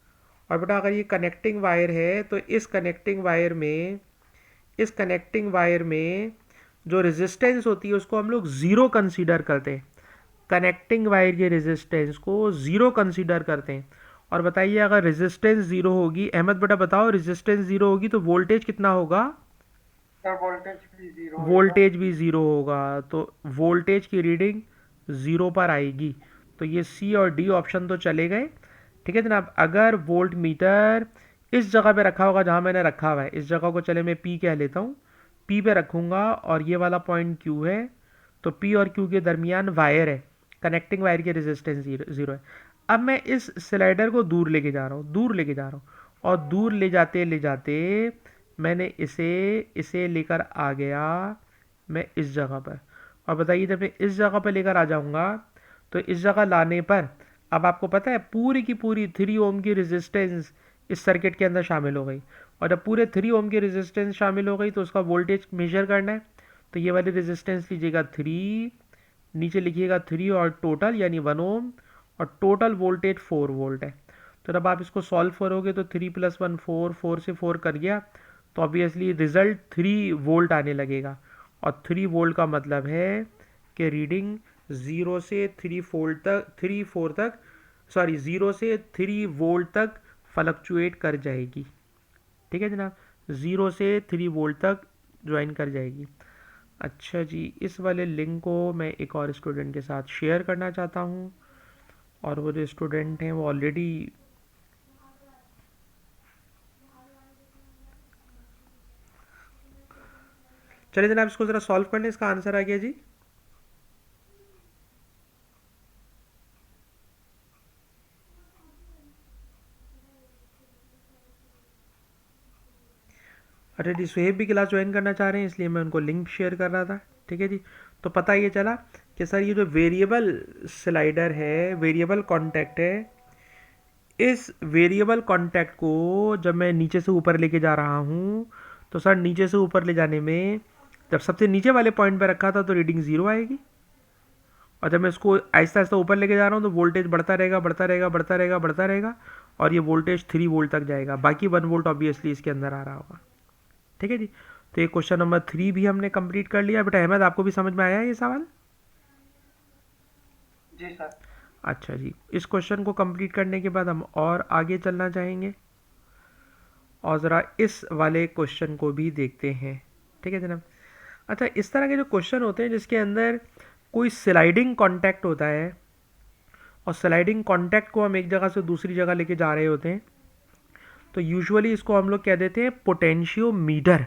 और बेटा अगर ये कनेक्टिंग वायर है तो इस कनेक्टिंग वायर में जो रेजिस्टेंस होती है उसको हम लोग ज़ीरो कंसीडर करते हैं, कनेक्टिंग वायर के रेजिस्टेंस को ज़ीरो कंसीडर करते हैं। और बताइए अगर रेजिस्टेंस ज़ीरो होगी, अहमद बेटा बताओ, रेजिस्टेंस ज़ीरो होगी तो वोल्टेज कितना होगा। सर वोल्टेज भी जीरो होगा। वोल्टेज भी ज़ीरो होगा, तो वोल्टेज की रीडिंग ज़ीरो पर आएगी। तो ये सी और डी ऑप्शन तो चले गए। ठीक है जनाब, अगर वोल्ट मीटर इस जगह पे रखा होगा जहाँ मैंने रखा हुआ है, इस जगह को चले मैं पी कह लेता हूँ, पी पे रखूँगा और ये वाला पॉइंट क्यू है, तो पी और क्यू के दरमियान वायर है, कनेक्टिंग वायर की रेजिस्टेंस ज़ीरो है। अब मैं इस स्लाइडर को दूर लेके जा रहा हूँ, और दूर ले जाते मैंने इसे लेकर आ गया मैं इस जगह पर। और बताइए जब मैं इस जगह पर लेकर आ जाऊंगा तो इस जगह लाने पर अब आपको पता है पूरी की पूरी 3 ओम की रेजिस्टेंस इस सर्किट के अंदर शामिल हो गई, और जब पूरे 3 ओम की रेजिस्टेंस शामिल हो गई तो उसका वोल्टेज मेजर करना है। तो ये वाली रेजिस्टेंस लीजिएगा 3, नीचे लिखिएगा 3 और टोटल यानी 1 ओम, और टोटल वोल्टेज 4 वोल्ट है। तो जब आप इसको सॉल्व करोगे तो 3 + 1 4, 4 से 4 कर गया, तो ऑब्वियसली रिजल्ट 3 वोल्ट आने लगेगा, और 3 वोल्ट का मतलब है कि रीडिंग 0 से 0 से 3 वोल्ट तक फ्लक्चुएट कर जाएगी। ठीक है जनाब, 0 से 3 वोल्ट तक ज्वाइन कर जाएगी। अच्छा जी, इस वाले लिंक को मैं एक और स्टूडेंट के साथ शेयर करना चाहता हूँ, और वो जो स्टूडेंट हैं वो ऑलरेडी चलिए जनाब इसको ज़रा सॉल्व करने, इसका आंसर आ गया जी। अच्छा जी, सुहेब भी क्लास ज्वाइन करना चाह रहे हैं, इसलिए मैं उनको लिंक शेयर कर रहा था। ठीक है जी। तो पता ये चला कि सर ये जो वेरिएबल स्लाइडर है, वेरिएबल कॉन्टैक्ट है, इस वेरिएबल कॉन्टैक्ट को जब मैं नीचे से ऊपर लेके जा रहा हूँ, तो सर नीचे से ऊपर ले जाने में जब सबसे नीचे वाले पॉइंट पे रखा था तो रीडिंग ज़ीरो आएगी, और जब मैं इसको आहिस्ता आहिस्ता ऊपर लेके जा रहा हूँ तो वोल्टेज बढ़ता रहेगा, बढ़ता रहेगा, बढ़ता रहेगा, बढ़ता रहेगा, और ये वोल्टेज 3 वोल्ट तक जाएगा। बाकी 1 वोल्ट ऑब्वियसली इसके अंदर आ रहा होगा। ठीक है जी। तो ये क्वेश्चन नंबर 3 भी हमने कंप्लीट कर लिया। बेटा अहमद, आपको भी समझ में आया है ये सवाल? जी सर। अच्छा जी, इस क्वेश्चन को कंप्लीट करने के बाद हम और आगे चलना चाहेंगे और ज़रा इस वाले क्वेश्चन को भी देखते हैं। ठीक है जनाब। अच्छा, इस तरह के जो क्वेश्चन होते हैं जिसके अंदर कोई स्लाइडिंग कॉन्टैक्ट होता है और स्लाइडिंग कॉन्टैक्ट को हम एक जगह से दूसरी जगह लेके जा रहे होते हैं, तो यूजुअली इसको हम लोग कह देते हैं पोटेंशियोमीटर।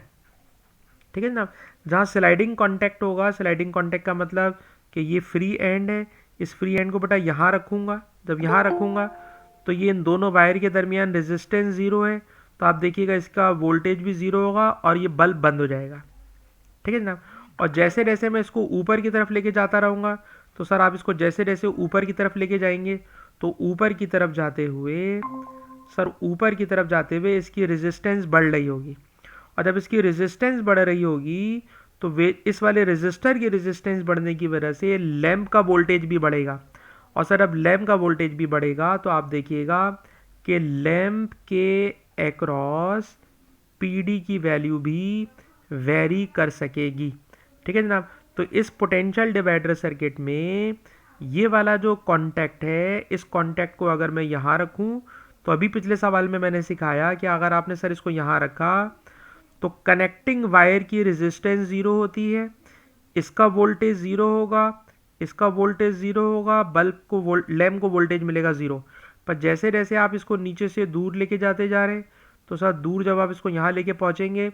ठीक है जनाब। जहाँ स्लाइडिंग कॉन्टैक्ट होगा, स्लाइडिंग कॉन्टैक्ट का मतलब कि ये फ्री एंड है, इस फ्री एंड को बेटा यहाँ रखूँगा, जब यहाँ रखूँगा तो ये इन दोनों वायर के दरमियान रेजिस्टेंस ज़ीरो है, तो आप देखिएगा इसका वोल्टेज भी ज़ीरो होगा और ये बल्ब बंद हो जाएगा। ठीक है जनाब। और जैसे जैसे मैं इसको ऊपर की तरफ लेके जाता रहूँगा, तो सर आप इसको जैसे जैसे ऊपर की तरफ लेके जाएंगे तो ऊपर की तरफ जाते हुए, सर ऊपर की तरफ जाते हुए इसकी रेजिस्टेंस बढ़ रही होगी, और जब इसकी रेजिस्टेंस बढ़ रही होगी तो वे इस वाले रेजिस्टर की रेजिस्टेंस बढ़ने की वजह से लैंप का वोल्टेज भी बढ़ेगा, और सर अब लैंप का वोल्टेज भी बढ़ेगा तो आप देखिएगा कि लैंप के एक्रॉस पीडी की वैल्यू भी वेरी कर सकेगी। ठीक है जनाब। तो इस पोटेंशियल डिवाइडर सर्किट में ये वाला जो कॉन्टैक्ट है, इस कॉन्टैक्ट को अगर मैं यहाँ रखूँ, तो अभी पिछले सवाल में मैंने सिखाया कि अगर आपने सर इसको यहाँ रखा तो कनेक्टिंग वायर की रेजिस्टेंस ज़ीरो होती है, इसका वोल्टेज ज़ीरो होगा, इसका वोल्टेज ज़ीरो होगा, बल्ब को लैम्प को वोल्टेज मिलेगा ज़ीरो। पर जैसे जैसे आप इसको नीचे से दूर लेके जाते जा रहे हैं, तो सर दूर जब आप इसको यहाँ लेके पहुँचेंगे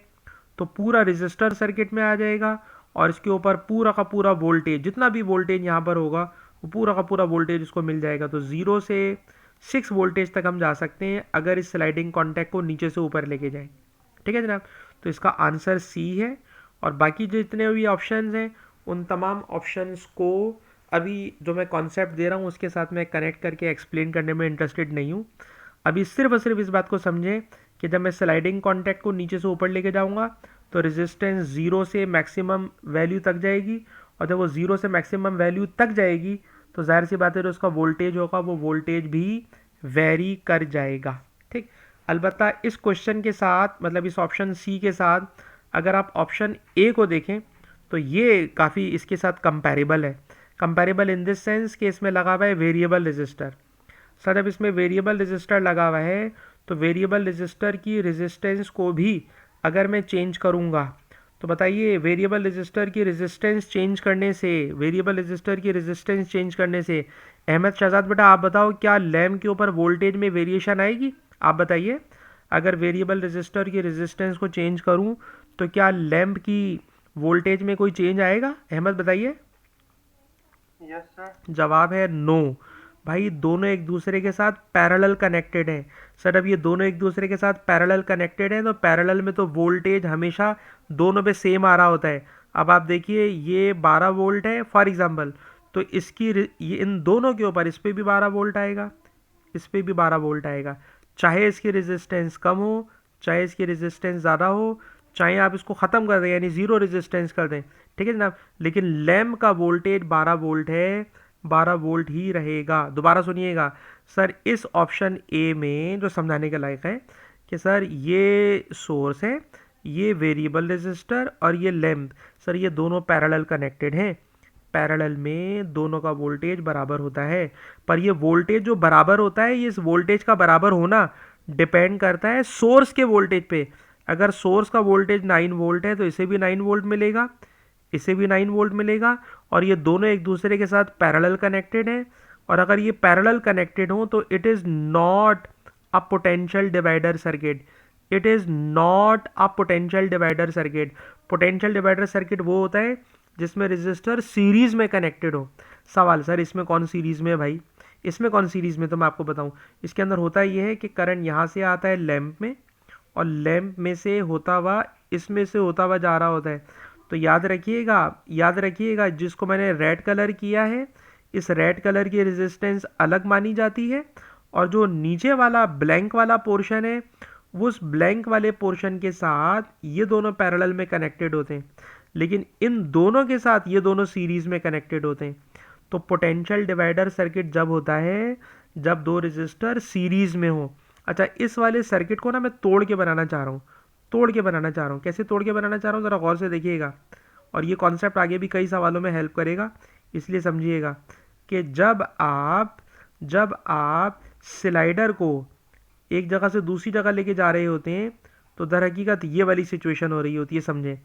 तो पूरा रेजिस्टर सर्किट में आ जाएगा, और इसके ऊपर पूरा का पूरा वोल्टेज, जितना भी वोल्टेज यहाँ पर होगा वो पूरा का पूरा वोल्टेज इसको मिल जाएगा। तो 0 से 6 वोल्टेज तक हम जा सकते हैं अगर इस स्लाइडिंग कॉन्टैक्ट को नीचे से ऊपर लेके जाएं। ठीक है जनाब। तो इसका आंसर सी है, और बाकी जितने भी ऑप्शंस हैं उन तमाम ऑप्शंस को अभी जो मैं कॉन्सेप्ट दे रहा हूँ उसके साथ मैं कनेक्ट करके एक्सप्लेन करने में इंटरेस्टेड नहीं हूँ। अभी सिर्फ और सिर्फ इस बात को समझें कि जब मैं स्लाइडिंग कॉन्टैक्ट को नीचे से ऊपर लेके जाऊँगा तो रेजिस्टेंस 0 से मैक्सिमम वैल्यू तक जाएगी, और जब वो 0 से मैक्सिमम वैल्यू तक जाएगी तो जाहिर सी बात है जो उसका वोल्टेज होगा वो वोल्टेज भी वेरी कर जाएगा। ठीक। अलबत्ता इस क्वेश्चन के साथ, मतलब इस ऑप्शन सी के साथ अगर आप ऑप्शन ए को देखें तो ये काफ़ी इसके साथ कंपैरेबल है। कंपैरेबल इन दिस सेंस कि इसमें लगा हुआ है वेरिएबल रजिस्टर। सर जब इसमें वेरिएबल रजिस्टर लगा हुआ है तो वेरिएबल रजिस्टर की रेजिस्टेंस को भी अगर मैं चेंज करूँगा, तो बताइए वेरिएबल रजिस्टर की रेजिस्टेंस चेंज करने से, वेरिएबल रजिस्टर की रेजिस्टेंस चेंज करने से अहमद शहजाद बेटा आप बताओ क्या लैम्प के ऊपर वोल्टेज में वेरिएशन आएगी? आप बताइए, अगर वेरिएबल रजिस्टर की रेजिस्टेंस को चेंज करूं तो क्या लैम्प की वोल्टेज में कोई चेंज आएगा? अहमद बताइए। Yes sir. जवाब है नो। भाई दोनों एक दूसरे के साथ पैरेलल कनेक्टेड हैं। सर अब ये दोनों एक दूसरे के साथ पैरेलल कनेक्टेड हैं तो पैरेलल में तो वोल्टेज हमेशा दोनों पे सेम आ रहा होता है। अब आप देखिए ये 12 वोल्ट है फॉर एग्जांपल, तो ये इन दोनों के ऊपर इस पर भी 12 वोल्ट आएगा, इस पर भी 12 वोल्ट आएगा, चाहे इसकी रेजिस्टेंस कम हो चाहे इसकी रेजिस्टेंस ज़्यादा हो, चाहे आप इसको ख़त्म कर दें यानी ज़ीरो रेजिस्टेंस कर दें। ठीक है जनाब। लेकिन लैम्प का वोल्टेज 12 वोल्ट है, 12 वोल्ट ही रहेगा। दोबारा सुनिएगा सर, इस ऑप्शन ए में जो समझाने के लायक है कि सर ये सोर्स है, ये वेरिएबल रेजिस्टर और ये लैम्प, सर ये दोनों पैरेलल कनेक्टेड हैं। पैरेलल में दोनों का वोल्टेज बराबर होता है, पर ये वोल्टेज जो बराबर होता है, ये इस वोल्टेज का बराबर होना डिपेंड करता है सोर्स के वोल्टेज पे। अगर सोर्स का वोल्टेज 9 वोल्ट है तो इसे भी 9 वोल्ट मिलेगा, इसे भी 9 वोल्ट मिलेगा, और ये दोनों एक दूसरे के साथ पैरेलल कनेक्टेड हैं। और अगर ये पैरेलल कनेक्टेड हो तो it is not a potential divider circuit, it is not a potential divider circuit. Potential divider circuit वो होता है जिसमें रेजिस्टर सीरीज में कनेक्टेड हो। सवाल सर इसमें कौन सीरीज में है भाई? इसमें कौन सीरीज में, तो मैं आपको बताऊं, इसके अंदर होता ये है कि करंट यहाँ से आता है लैंप में, और लैंप में से होता हुआ इसमें से होता हुआ जा रहा होता है। तो याद रखिएगा जिसको मैंने रेड कलर किया है, इस रेड कलर की रेजिस्टेंस अलग मानी जाती है, और जो नीचे वाला ब्लैंक वाला पोर्शन है वो उस ब्लैंक वाले पोर्शन के साथ ये दोनों पैरेलल में कनेक्टेड होते हैं, लेकिन इन दोनों के साथ ये दोनों सीरीज में कनेक्टेड होते हैं। तो पोटेंशियल डिवाइडर सर्किट जब होता है जब दो रेजिस्टर सीरीज में हो। अच्छा, इस वाले सर्किट को ना मैं तोड़ के बनाना चाह रहा हूँ, कैसे तोड़ के बनाना चाह रहा हूँ ज़रा गौर से देखिएगा, और ये कॉन्सेप्ट आगे भी कई सवालों में हेल्प करेगा, इसलिए समझिएगा कि जब आप स्लाइडर को एक जगह से दूसरी जगह लेके जा रहे होते हैं तो दर हकीकत ये वाली सिचुएशन हो रही होती है। समझें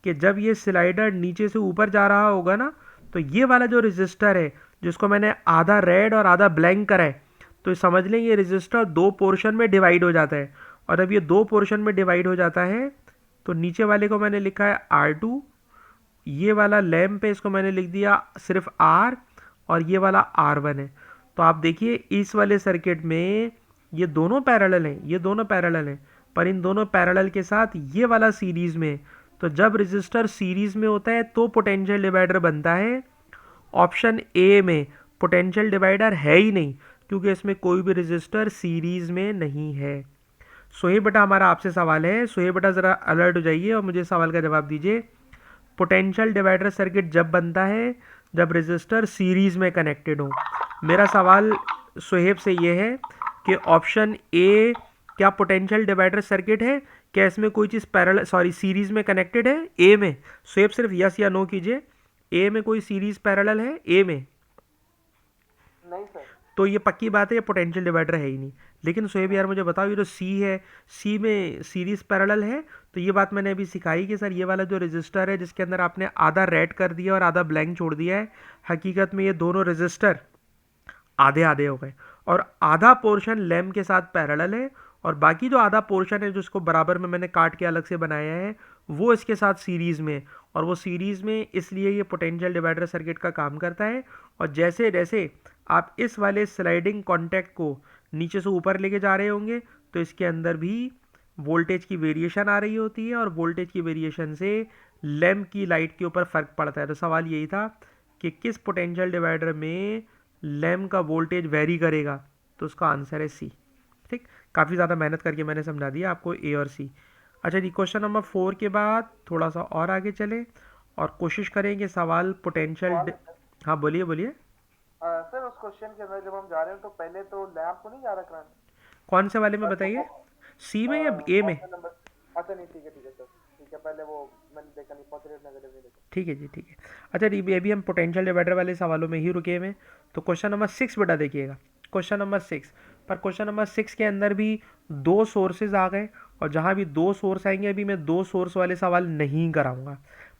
कि जब ये स्लाइडर नीचे से ऊपर जा रहा होगा ना, तो ये वाला जो रजिस्टर है जिसको मैंने आधा रेड और आधा ब्लैंक करा है, तो समझ लें ये रजिस्टर दो पोर्शन में डिवाइड हो जाता है। और अब ये दो पोर्शन में डिवाइड हो जाता है तो नीचे वाले को मैंने लिखा है R2, ये वाला लैम्प है इसको मैंने लिख दिया सिर्फ R, और ये वाला R1 है। तो आप देखिए इस वाले सर्किट में ये दोनों पैरेलल हैं, पर इन दोनों पैरेलल के साथ ये वाला सीरीज में। तो जब रजिस्टर सीरीज में होता है तो पोटेंशियल डिवाइडर बनता है। ऑप्शन ए में पोटेंशियल डिवाइडर है ही नहीं, क्योंकि इसमें कोई भी रजिस्टर सीरीज में नहीं है। सोहेब बेटा हमारा आपसे सवाल है, सोहेब बेटा ज़रा अलर्ट हो जाइए और मुझे सवाल का जवाब दीजिए। पोटेंशियल डिवाइडर सर्किट जब बनता है जब रजिस्टर सीरीज में कनेक्टेड हो। मेरा सवाल सोहेब से ये है कि ऑप्शन ए क्या पोटेंशियल डिवाइडर सर्किट है, क्या इसमें कोई चीज़ सीरीज में कनेक्टेड है? ए में सोहेब सिर्फ यस या नो कीजिए, ए में कोई सीरीज पैरेलल है? ए में नहीं सर। तो ये पक्की बात है, ये पोटेंशियल डिवाइडर है ही नहीं। लेकिन सोहेब यार मुझे बताओ, ये जो सी है, सी में सीरीज पैरेलल है, तो ये बात मैंने अभी सिखाई कि सर ये वाला जो रजिस्टर है जिसके अंदर आपने आधा रेड कर दिया और आधा ब्लैंक छोड़ दिया है, हकीकत में ये दोनों रजिस्टर आधे आधे हो गए, और आधा पोर्शन लैम्प के साथ पैरेलल है और बाकी जो आधा पोर्शन है जिसको बराबर में मैंने काट के अलग से बनाया है वो इसके साथ सीरीज़ में, और वो सीरीज़ में इसलिए ये पोटेंशियल डिवाइडर सर्किट का काम करता है। और जैसे जैसे आप इस वाले स्लाइडिंग कॉन्टैक्ट को नीचे से ऊपर लेके जा रहे होंगे तो इसके अंदर भी वोल्टेज की वेरिएशन आ रही होती है, और वोल्टेज की वेरिएशन से लैम्प की लाइट के ऊपर फ़र्क पड़ता है। तो सवाल यही था कि किस पोटेंशियल डिवाइडर में लैम्प का वोल्टेज वेरी करेगा, तो उसका आंसर है सी। ठीक, काफ़ी ज़्यादा मेहनत करके मैंने समझा दिया आपको ए और सी। अच्छा जी, क्वेश्चन नंबर 4 के बाद थोड़ा सा और आगे चलें और कोशिश करें कि सवाल पोटेंशियल। हाँ बोलिए बोलिए। सर उस क्वेश्चन के अंदर जब हम जा रहे हैं तो पहले तो लैम्प को नहीं जा रहा कराने। कौन से वाले में बताइए, सी में या ए में? अच्छा नहीं, ठीक है सर, ठीक है, पहले वो मैंने देखा नहीं, पॉजिटिव नेगेटिव नहीं देखा। ठीक है जी, ठीक है। अच्छा जी, अभी हम पोटेंशियल डिवाइडर वाले सवालों में ही रुके हुए हैं। तो क्वेश्चन नंबर 6 बेटा देखिएगा, क्वेश्चन नंबर 6 पर क्वेश्चन नंबर 6 के अंदर भी दो सोर्सेज आ गए, और जहाँ भी दो सोर्स आएंगे अभी मैं दो सोर्स वाले सवाल नहीं कराऊंगा।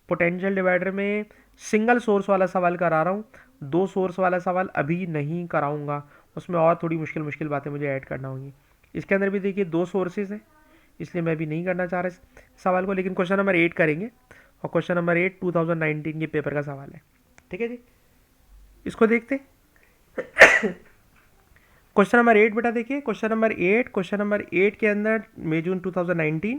पोटेंशियल डिवाइडर में सिंगल सोर्स वाला सवाल करा रहा हूँ, दो सोर्स वाला सवाल अभी नहीं कराऊंगा, उसमें और थोड़ी मुश्किल मुश्किल बातें मुझे ऐड करना होंगी। इसके अंदर भी देखिए दो सोर्सेज हैं, इसलिए मैं भी नहीं करना चाह रहा इस सवाल को, लेकिन क्वेश्चन नंबर 8 करेंगे, और क्वेश्चन नंबर 8 2019 के पेपर का सवाल है। ठीक है जी, इसको देखते। क्वेश्चन नंबर 8 बेटा देखिए, क्वेश्चन नंबर 8 के अंदर मई जून 2019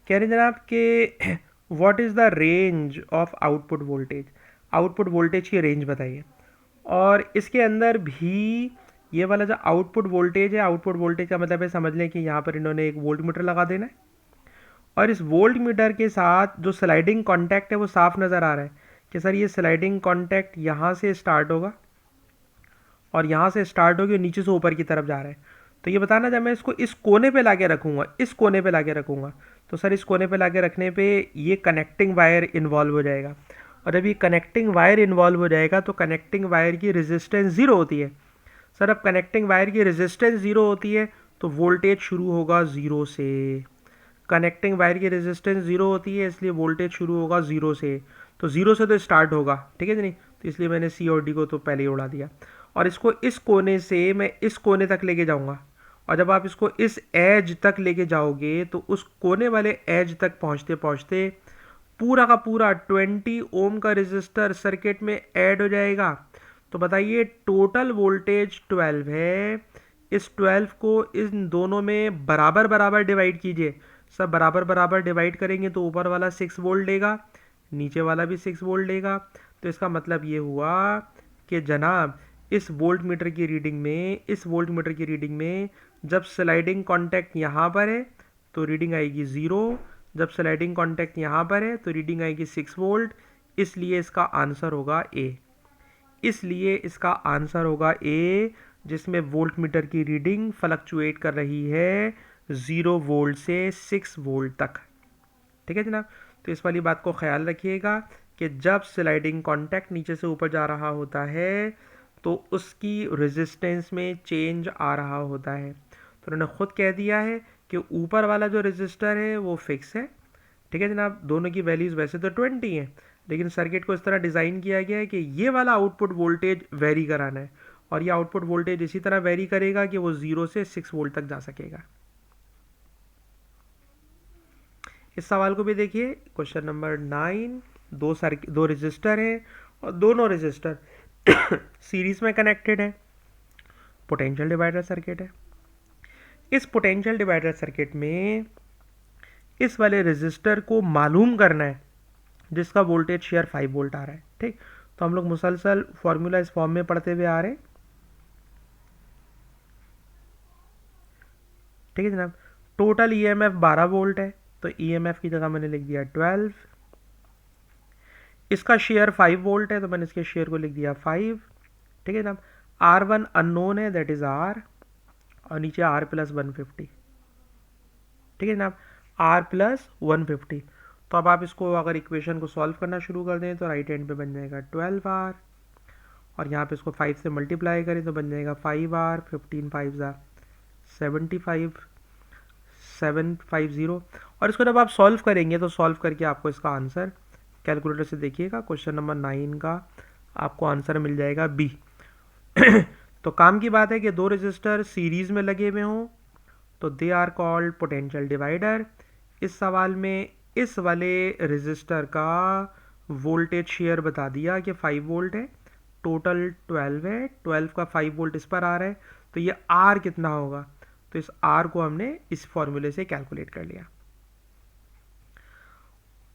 कह रहे जनाब कि what is the range of output voltage, output voltage की रेंज बताइए। और इसके अंदर भी ये वाला जो आउटपुट वोल्टेज है, आउटपुट वोल्टेज का मतलब है समझ लें कि यहाँ पर इन्होंने एक वोल्ट मीटर लगा देना है, और इस वोल्ट मीटर के साथ जो स्लाइडिंग कॉन्टैक्ट है वो साफ नज़र आ रहा है कि सर ये स्लाइडिंग कॉन्टैक्ट यहाँ से स्टार्ट होगा और यहाँ से स्टार्ट होगी और नीचे से ऊपर की तरफ जा रहा है। तो ये बताना जब मैं इसको इस कोने पे लाके रखूँगा, इस कोने पे लाके रखूँगा, तो सर इस कोने पे लाके रखने पे ये कनेक्टिंग वायर इन्वॉल्व हो जाएगा, और जब ये कनेक्टिंग वायर इन्वॉल्व हो जाएगा तो कनेक्टिंग वायर की रेजिस्टेंस ज़ीरो होती है। सर अब कनेक्टिंग वायर की रेजिस्टेंस ज़ीरो होती है तो वोल्टेज शुरू होगा ज़ीरो से। कनेक्टिंग वायर की रेजिस्टेंस ज़ीरो होती है इसलिए वोल्टेज शुरू होगा ज़ीरो से, तो ज़ीरो से तो स्टार्ट होगा, ठीक है जी नहीं, तो इसलिए मैंने सी और डी को तो पहले ही उड़ा दिया। और इसको इस कोने से मैं इस कोने तक लेके जाऊंगा, और जब आप इसको इस एज तक लेके जाओगे तो उस कोने वाले एज तक पहुंचते पहुंचते पूरा का पूरा 20 ओम का रेजिस्टर सर्किट में ऐड हो जाएगा। तो बताइए टोटल वोल्टेज 12 है, इस 12 को इन दोनों में बराबर बराबर डिवाइड कीजिए। सब बराबर बराबर डिवाइड करेंगे तो ऊपर वाला 6 वोल्ट देगा, नीचे वाला भी 6 वोल्ट देगा। तो इसका मतलब ये हुआ कि जनाब इस वोल्ट मीटर की रीडिंग में जब स्लाइडिंग कॉन्टैक्ट यहाँ पर है तो रीडिंग आएगी 0, जब स्लाइडिंग कॉन्टैक्ट यहाँ पर है तो रीडिंग आएगी 6 वोल्ट। इसलिए इसका आंसर होगा ए, जिसमें वोल्ट मीटर की रीडिंग फ्लक्चुएट कर रही है 0 वोल्ट से 6 वोल्ट तक। ठीक है जनाब, तो इस वाली बात को ख्याल रखिएगा कि जब स्लाइडिंग कॉन्टैक्ट नीचे से ऊपर जा रहा होता है तो उसकी रेजिस्टेंस में चेंज आ रहा होता है। तो उन्होंने खुद कह दिया है कि ऊपर वाला जो रेजिस्टर है वो फिक्स है। ठीक है जनाब, दोनों की वैल्यूज़ वैसे तो 20 हैं, लेकिन सर्किट को इस तरह डिज़ाइन किया गया है कि ये वाला आउटपुट वोल्टेज वेरी कराना है, और ये आउटपुट वोल्टेज इसी तरह वेरी करेगा कि वो 0 से 6 वोल्ट तक जा सकेगा। इस सवाल को भी देखिए, क्वेश्चन नंबर 9। दो रेजिस्टर हैं और दोनों रेजिस्टर सीरीज में कनेक्टेड है। पोटेंशियल डिवाइडर सर्किट है। इस पोटेंशियल डिवाइडर सर्किट में इस वाले रेजिस्टर को मालूम करना है जिसका वोल्टेज शेयर 5 वोल्ट आ रहा है। ठीक, तो हम लोग मुसलसल फॉर्मूला इस फॉर्म में पढ़ते हुए आ रहे हैं। ठीक है जनाब, टोटल ईएमएफ 12 वोल्ट है, तो ईएमएफ की जगह मैंने लिख दिया 12। इसका शेयर 5 वोल्ट है, तो मैंने इसके शेयर को लिख दिया 5। ठीक है जनाब, R1 अननोन है, दैट इज R, और नीचे R प्लस 150। ठीक है जनाब, R प्लस 150। तो अब आप इसको अगर इक्वेशन को सॉल्व करना शुरू कर दें तो राइट हैंड पे बन जाएगा 12R, और यहाँ पे इसको 5 से मल्टीप्लाई करें तो बन जाएगा 5R, 15 5 75 750। और इसको जब आप सॉल्व करेंगे तो सॉल्व करके आपको इसका आंसर कैलकुलेटर से देखिएगा, क्वेश्चन नंबर 9 का आपको आंसर मिल जाएगा बी। तो काम की बात है कि दो रेजिस्टर सीरीज में लगे हुए हों तो they are called potential divider. इस सवाल में इस वाले रेजिस्टर का वोल्टेज शेयर बता दिया कि 5 वोल्ट है, टोटल 12 है, 12 का 5 वोल्ट इस पर आ रहा है, तो ये आर कितना होगा, तो इस आर को हमने इस फॉर्मूले से कैलकुलेट कर लिया।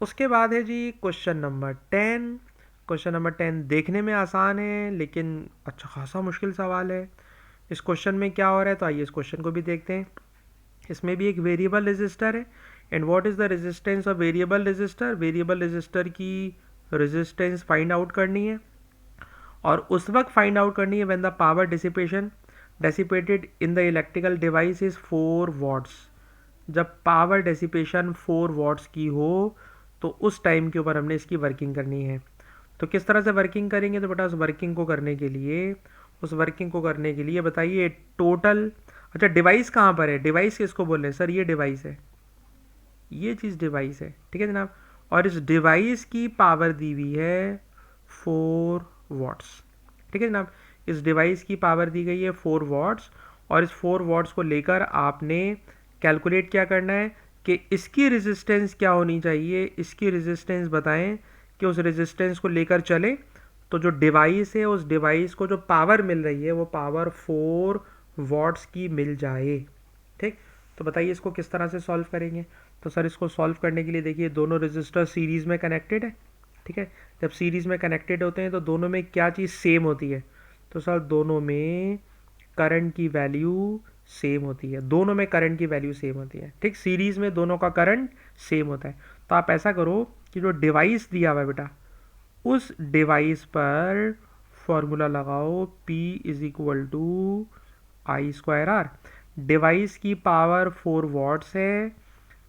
उसके बाद है जी क्वेश्चन नंबर 10। क्वेश्चन नंबर 10 देखने में आसान है लेकिन अच्छा खासा मुश्किल सवाल है। इस क्वेश्चन में क्या हो रहा है, तो आइए इस क्वेश्चन को भी देखते हैं। इसमें भी एक वेरिएबल रेजिस्टर है, and what is the resistance of variable resistor. Variable resistor की रेजिस्टेंस फाइंड आउट करनी है, और उस वक्त फाइंड आउट करनी है when the power dissipated in the electrical device is 4 watts. जब पावर डेसिपेशन 4 वॉट्स की हो तो उस टाइम के ऊपर हमने इसकी वर्किंग करनी है। तो किस तरह से वर्किंग करेंगे, तो बेटा उस वर्किंग को करने के लिए बताइए टोटल, अच्छा डिवाइस कहाँ पर है, डिवाइस किसको बोल रहे हैं सर, ये डिवाइस है, ये चीज़ डिवाइस है। ठीक है जनाब, और इस डिवाइस की पावर दी हुई है 4 वॉट्स। ठीक है जनाब, इस डिवाइस की पावर दी गई है 4 वॉट्स, और इस 4 वॉट्स को लेकर आपने कैलकुलेट क्या करना है कि इसकी रेजिस्टेंस क्या होनी चाहिए, इसकी रेजिस्टेंस बताएं कि उस रेजिस्टेंस को लेकर चले तो जो डिवाइस है उस डिवाइस को जो पावर मिल रही है वो पावर 4 वॉट्स की मिल जाए। ठीक, तो बताइए इसको किस तरह से सॉल्व करेंगे। तो सर इसको सॉल्व करने के लिए देखिए दोनों रेजिस्टर सीरीज़ में कनेक्टेड है। ठीक है, जब सीरीज़ में कनेक्टेड होते हैं तो दोनों में क्या चीज़ सेम होती है, तो सर दोनों में करंट की वैल्यू सेम होती है। ठीक, सीरीज़ में दोनों का करंट सेम होता है। तो आप ऐसा करो कि जो डिवाइस दिया हुआ है बेटा उस डिवाइस पर फॉर्मूला लगाओ P is equal to I²R। Device की पावर 4 वॉट्स है,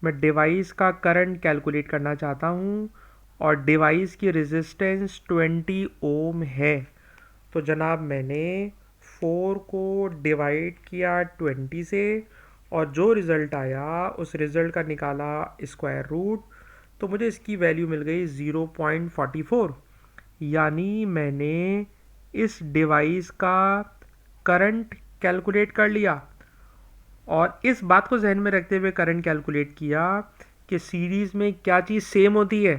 मैं डिवाइस का करंट कैलकुलेट करना चाहता हूँ, और डिवाइस की रेजिस्टेंस 20 ओम है। तो जनाब मैंने 4 को डिवाइड किया 20 से, और जो रिज़ल्ट आया उस रिज़ल्ट का निकाला स्क्वायर रूट, तो मुझे इसकी वैल्यू मिल गई 0.44। यानी मैंने इस डिवाइस का करंट कैलकुलेट कर लिया, और इस बात को जहन में रखते हुए करंट कैलकुलेट किया कि सीरीज़ में क्या चीज़ सेम होती है,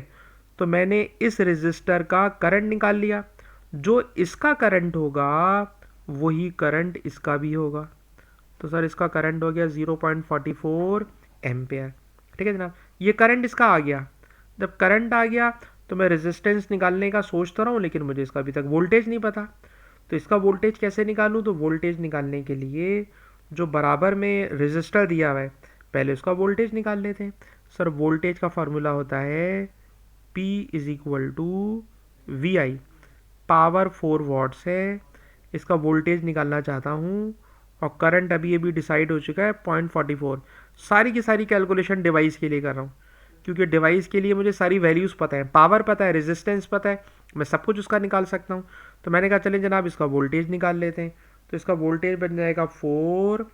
तो मैंने इस रेजिस्टर का करंट निकाल लिया। जो इसका करंट होगा वही करंट इसका भी होगा, तो सर इसका करंट हो गया 0.44 एम्पेयर। ठीक है जनाब। ये करंट इसका आ गया, जब करंट आ गया तो मैं रेजिस्टेंस निकालने का सोच तो रहा हूँ, लेकिन मुझे इसका अभी तक वोल्टेज नहीं पता। तो इसका वोल्टेज कैसे निकालूँ? तो वोल्टेज निकालने के लिए जो बराबर में रेजिस्टर दिया हुआ है, पहले उसका वोल्टेज निकाल लेते हैं। सर वोल्टेज का फार्मूला होता है P is equal to V I, power 4 watts है। इसका वोल्टेज निकालना चाहता हूँ और करंट अभी अभी डिसाइड हो चुका है 0.44। सारी की सारी कैलकुलेशन डिवाइस के लिए कर रहा हूँ, क्योंकि डिवाइस के लिए मुझे सारी वैल्यूज़ पता है, पावर पता है, रेजिस्टेंस पता है, मैं सब कुछ उसका निकाल सकता हूँ। तो मैंने कहा चलें जनाब इसका वोल्टेज निकाल लेते हैं। तो इसका वोल्टेज बन जाएगा 4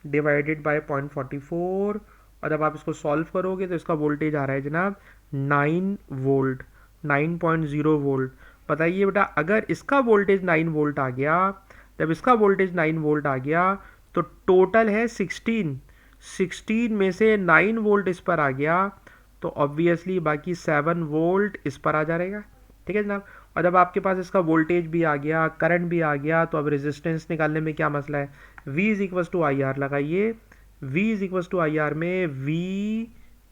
डिवाइडेड बाय 0.44, और जब आप इसको सॉल्व करोगे तो इसका वोल्टेज आ रहा है जनाब 9 वोल्ट, 9.0 वोल्ट। बताइए बेटा, अगर इसका वोल्टेज 9 वोल्ट आ गया, जब इसका वोल्टेज 9 वोल्ट आ गया तो टोटल है 16 में से 9 वोल्ट इस पर आ गया, तो ऑब्वियसली बाकी 7 वोल्ट इस पर आ जाएगा। ठीक है जनाब। और जब आपके पास इसका वोल्टेज भी आ गया, करंट भी आ गया, तो अब रेजिस्टेंस निकालने में क्या मसला है? V is equals to I R लगाइए। V is equals to I R में V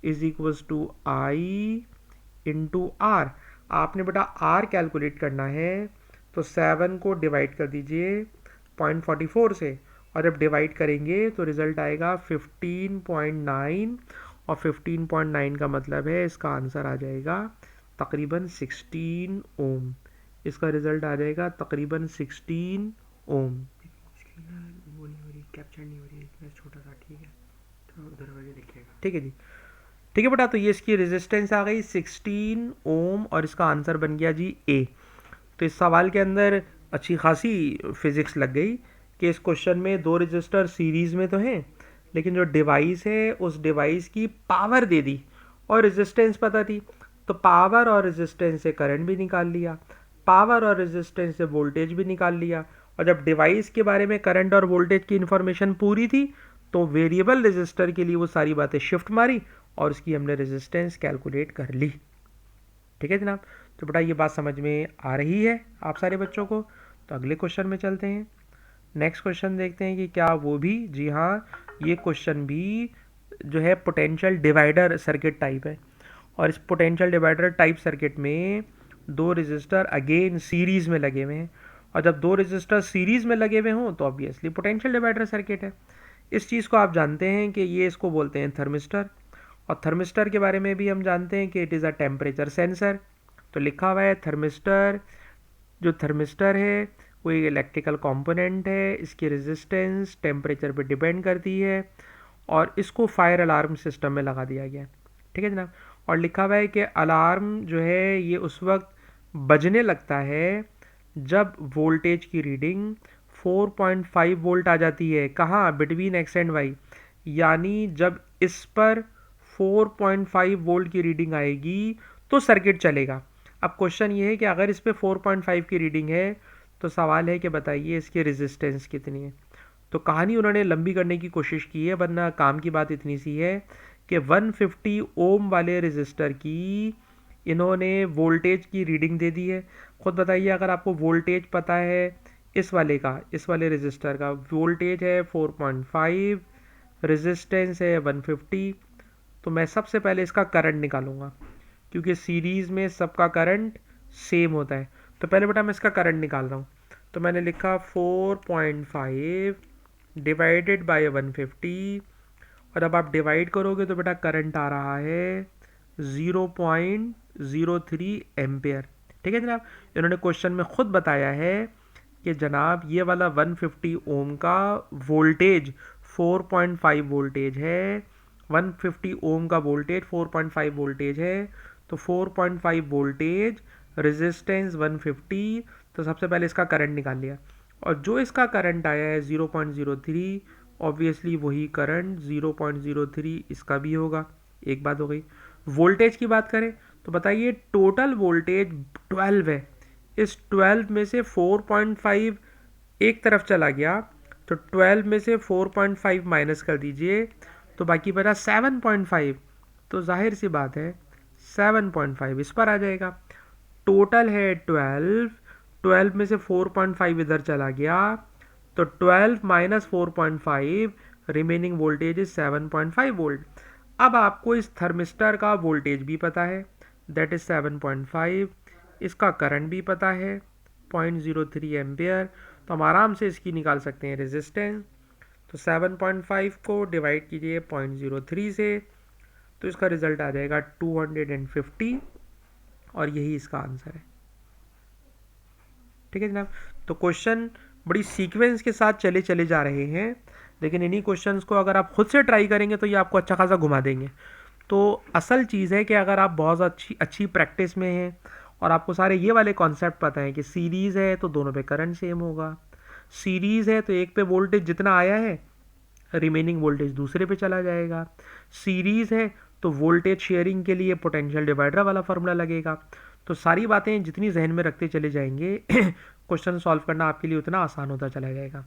is equals to I into R. आपने बेटा R कैलकुलेट करना है, तो 7 को डिवाइड कर दीजिए 0.44 से, और जब डिवाइड करेंगे तो रिजल्ट आएगा 15.9, और 15.9 का मतलब है इसका आंसर आ जाएगा तकरीबन 16 ओम। इसका रिजल्ट आ जाएगा तकरीबन 16 ओम। वो नहीं हो रही, कैप्चर नहीं हो रही, इतना छोटा सा, ठीक है, तो उधर वाले दिखेगा। ठीक है जी, ठीक है बेटा। तो ये इसकी रेजिस्टेंस आ गई 16 ओम, और इसका आंसर बन गया जी ए। तो इस सवाल के अंदर अच्छी खासी फिजिक्स लग गई कि इस क्वेश्चन में दो रजिस्टर सीरीज में तो हैं, लेकिन जो डिवाइस है उस डिवाइस की पावर दे दी और रेजिस्टेंस पता थी, तो पावर और रेजिस्टेंस से करंट भी निकाल लिया, पावर और रेजिस्टेंस से वोल्टेज भी निकाल लिया। और जब डिवाइस के बारे में करंट और वोल्टेज की इन्फॉर्मेशन पूरी थी, तो वेरिएबल रेजिस्टर के लिए वो सारी बातें शिफ्ट मारी और उसकी हमने रेजिस्टेंस कैलकुलेट कर ली। ठीक है जनाब। तो बेटा ये बात समझ में आ रही है आप सारे बच्चों को? तो अगले क्वेश्चन में चलते हैं। नेक्स्ट क्वेश्चन देखते हैं कि क्या वो भी, जी हाँ, ये क्वेश्चन भी जो है पोटेंशियल डिवाइडर सर्किट टाइप है, और इस पोटेंशियल डिवाइडर टाइप सर्किट में दो रेजिस्टर अगेन सीरीज में लगे हुए हैं, और जब दो रेजिस्टर सीरीज में लगे हुए हों तो ऑब्वियसली पोटेंशियल डिवाइडर सर्किट है। इस चीज़ को आप जानते हैं कि ये इसको बोलते हैं थर्मिस्टर, और थर्मिस्टर के बारे में भी हम जानते हैं कि it is a temperature sensor. तो लिखा हुआ है थर्मिस्टर, जो थर्मिस्टर है वो एक इलेक्ट्रिकल कंपोनेंट है, इसकी रेजिस्टेंस टेम्परेचर पे डिपेंड करती है, और इसको फायर अलार्म सिस्टम में लगा दिया गया। ठीक है जनाब। और लिखा हुआ है कि अलार्म जो है ये उस वक्त बजने लगता है जब वोल्टेज की रीडिंग 4.5 वोल्ट आ जाती है। कहाँ? बिटवीन एक्स एंड वाई, यानी जब इस पर 4.5 वोल्ट की रीडिंग आएगी तो सर्किट चलेगा। अब क्वेश्चन ये है कि अगर इस पे 4.5 की रीडिंग है तो सवाल है कि बताइए इसकी रेजिस्टेंस कितनी है। तो कहानी उन्होंने लंबी करने की कोशिश की है, वरना काम की बात इतनी सी है कि 150 ओम वाले रेजिस्टर की इन्होंने वोल्टेज की रीडिंग दे दी है। खुद बताइए, अगर आपको वोल्टेज पता है इस वाले का, इस वाले रेजिस्टर का वोल्टेज है 4.5, रेजिस्टेंस है 150, तो मैं सबसे पहले इसका करंट निकालूंगा, क्योंकि सीरीज़ में सबका करंट सेम होता है। तो पहले बेटा मैं इसका करंट निकाल रहा हूँ। तो मैंने लिखा 4.5 डिवाइडेड बाय 150, और अब आप डिवाइड करोगे तो बेटा करंट आ रहा है 0.03 एम्पेयर। ठीक है जनाब। इन्होंने क्वेश्चन में खुद बताया है कि जनाब ये वाला 150 ओम का वोल्टेज 4.5 वोल्टेज है, 150 ओम का वोल्टेज 4.5 वोल्टेज है, तो 4.5 वोल्टेज रेजिस्टेंस 150, तो सबसे पहले इसका करंट निकाल लिया, और जो इसका करंट आया है 0.03, ऑब्वियसली वही करंट 0.03 इसका भी होगा। एक बात हो गई। वोल्टेज की बात करें तो बताइए टोटल वोल्टेज 12 है, इस 12 में से 4.5 एक तरफ चला गया, तो 12 में से 4.5 माइनस कर दीजिए तो बाकी बचा 7.5, तो जाहिर सी बात है 7.5 इस पर आ जाएगा। टोटल है 12 में से 4.5 इधर चला गया, तो 12 minus 4.5, remaining voltage is 7.5 volt. अब आपको इस थर्मिस्टर का वोल्टेज भी पता है, दैट इज़ 7.5, इसका करंट भी पता है 0.03 एम्पियर, तो हम आराम से इसकी निकाल सकते हैं रेजिस्टेंस। तो 7.5 को डिवाइड कीजिए 0.03 से, तो इसका रिजल्ट आ जाएगा 250, और यही इसका आंसर है। ठीक है जनाब, तो क्वेश्चन बड़ी सीक्वेंस के साथ चले जा रहे हैं, लेकिन इन्हीं क्वेश्चंस को अगर आप खुद से ट्राई करेंगे तो ये आपको अच्छा खासा घुमा देंगे। तो असल चीज़ है कि अगर आप बहुत अच्छी प्रैक्टिस में हैं और आपको सारे ये वाले कॉन्सेप्ट पता है कि सीरीज़ है तो दोनों पे करंट सेम होगा, सीरीज़ है तो एक पे वोल्टेज जितना आया है रिमेनिंग वोल्टेज दूसरे पे चला जाएगा, सीरीज़ है तो वोल्टेज शेयरिंग के लिए पोटेंशियल डिवाइडर वाला फार्मूला लगेगा। तो सारी बातें जितनी जहन में रखते चले जाएंगे क्वेश्चन सॉल्व करना आपके लिए उतना आसान होता चला जाएगा।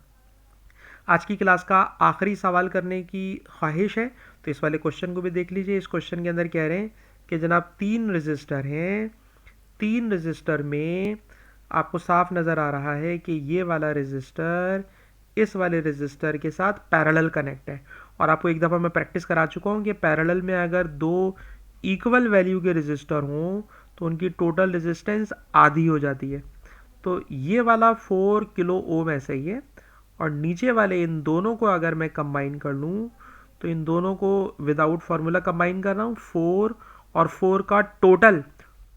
आज की क्लास का आखिरी सवाल करने की ख्वाहिश है, तो इस वाले क्वेश्चन को भी देख लीजिए। इस क्वेश्चन के अंदर कह रहे हैं कि जनाब 3 रजिस्टर हैं, 3 रजिस्टर में आपको साफ नज़र आ रहा है कि ये वाला रजिस्टर इस वाले रजिस्टर के साथ पैरेलल कनेक्ट है, और आपको एक दफ़ा मैं प्रैक्टिस करा चुका हूँ कि पैरेलल में अगर 2 इक्वल वैल्यू के रजिस्टर हों तो उनकी टोटल रेजिस्टेंस आधी हो जाती है। तो ये वाला 4 किलो ओम ऐसा ही है, और नीचे वाले इन दोनों को अगर मैं कंबाइन कर लूँ तो इन दोनों को विदाउट फार्मूला कंबाइन कर रहा हूँ, 4 और 4 का टोटल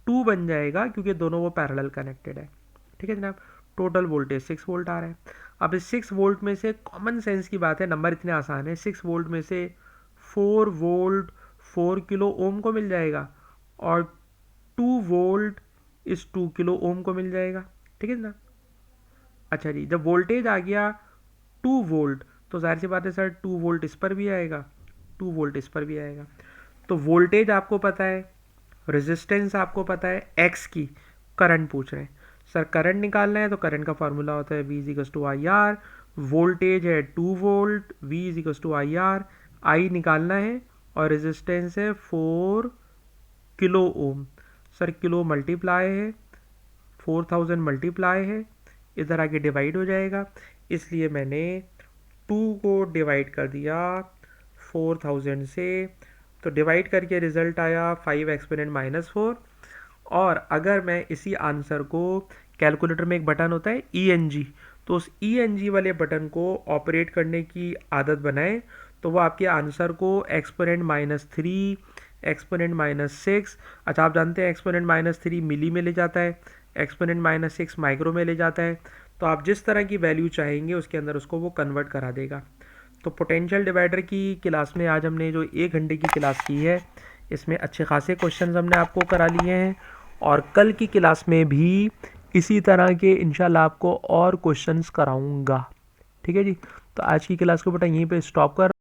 2 बन जाएगा, क्योंकि दोनों वो पैरेलल कनेक्टेड है। ठीक है जनाब, टोटल वोल्टेज 6 वोल्ट आ रहा है। अब इस 6 वोल्ट में से कॉमन सेंस की बात है, नंबर इतने आसान है, 6 वोल्ट में से 4 वोल्ट 4 किलो ओम को मिल जाएगा, और 2 वोल्ट इस 2 किलो ओम को मिल जाएगा। ठीक है जनाब, अच्छा जी, जब वोल्टेज आ गया 2 वोल्ट तो जाहिर सी बात है सर 2 वोल्ट इस पर भी आएगा, 2 वोल्ट इस पर भी आएगा। तो वोल्टेज आपको पता है, रेजिस्टेंस आपको पता है, एक्स की करंट पूछ रहे हैं सर, करंट निकालना है तो करंट का फार्मूला होता है V/IR, वोल्टेज है 2 वोल्ट, V/IR, आई निकालना है, और रेजिस्टेंस है 4 kilo ohm. Sir kilo multiply है, 4000 मल्टीप्लाई है, इधर आगे डिवाइड हो जाएगा, इसलिए मैंने 2 को डिवाइड कर दिया 4000 से, तो डिवाइड करके रिजल्ट आया 5 एक्सपोनेंट -4। और अगर मैं इसी आंसर को, कैलकुलेटर में एक बटन होता है ENG, तो उस ENG वाले बटन को ऑपरेट करने की आदत बनाएं, तो वो आपके आंसर को एक्सपोनेंट -3, एक्सपोनेंट -6, अच्छा आप जानते हैं एक्सपोनेंट -3 मिली में ले जाता है, एक्सपोनेंट -6 माइक्रो में ले जाता है, तो आप जिस तरह की वैल्यू चाहेंगे उसके अंदर उसको वो कन्वर्ट करा देगा। तो पोटेंशियल डिवाइडर की क्लास में आज हमने जो 1 घंटे की क्लास की है, इसमें अच्छे खासे क्वेश्चंस हमने आपको करा लिए हैं, और कल की क्लास में भी इसी तरह के इंशाल्लाह आपको और क्वेश्चंस कराऊंगा। ठीक है जी, तो आज की क्लास को बेटा यहीं पे स्टॉप कर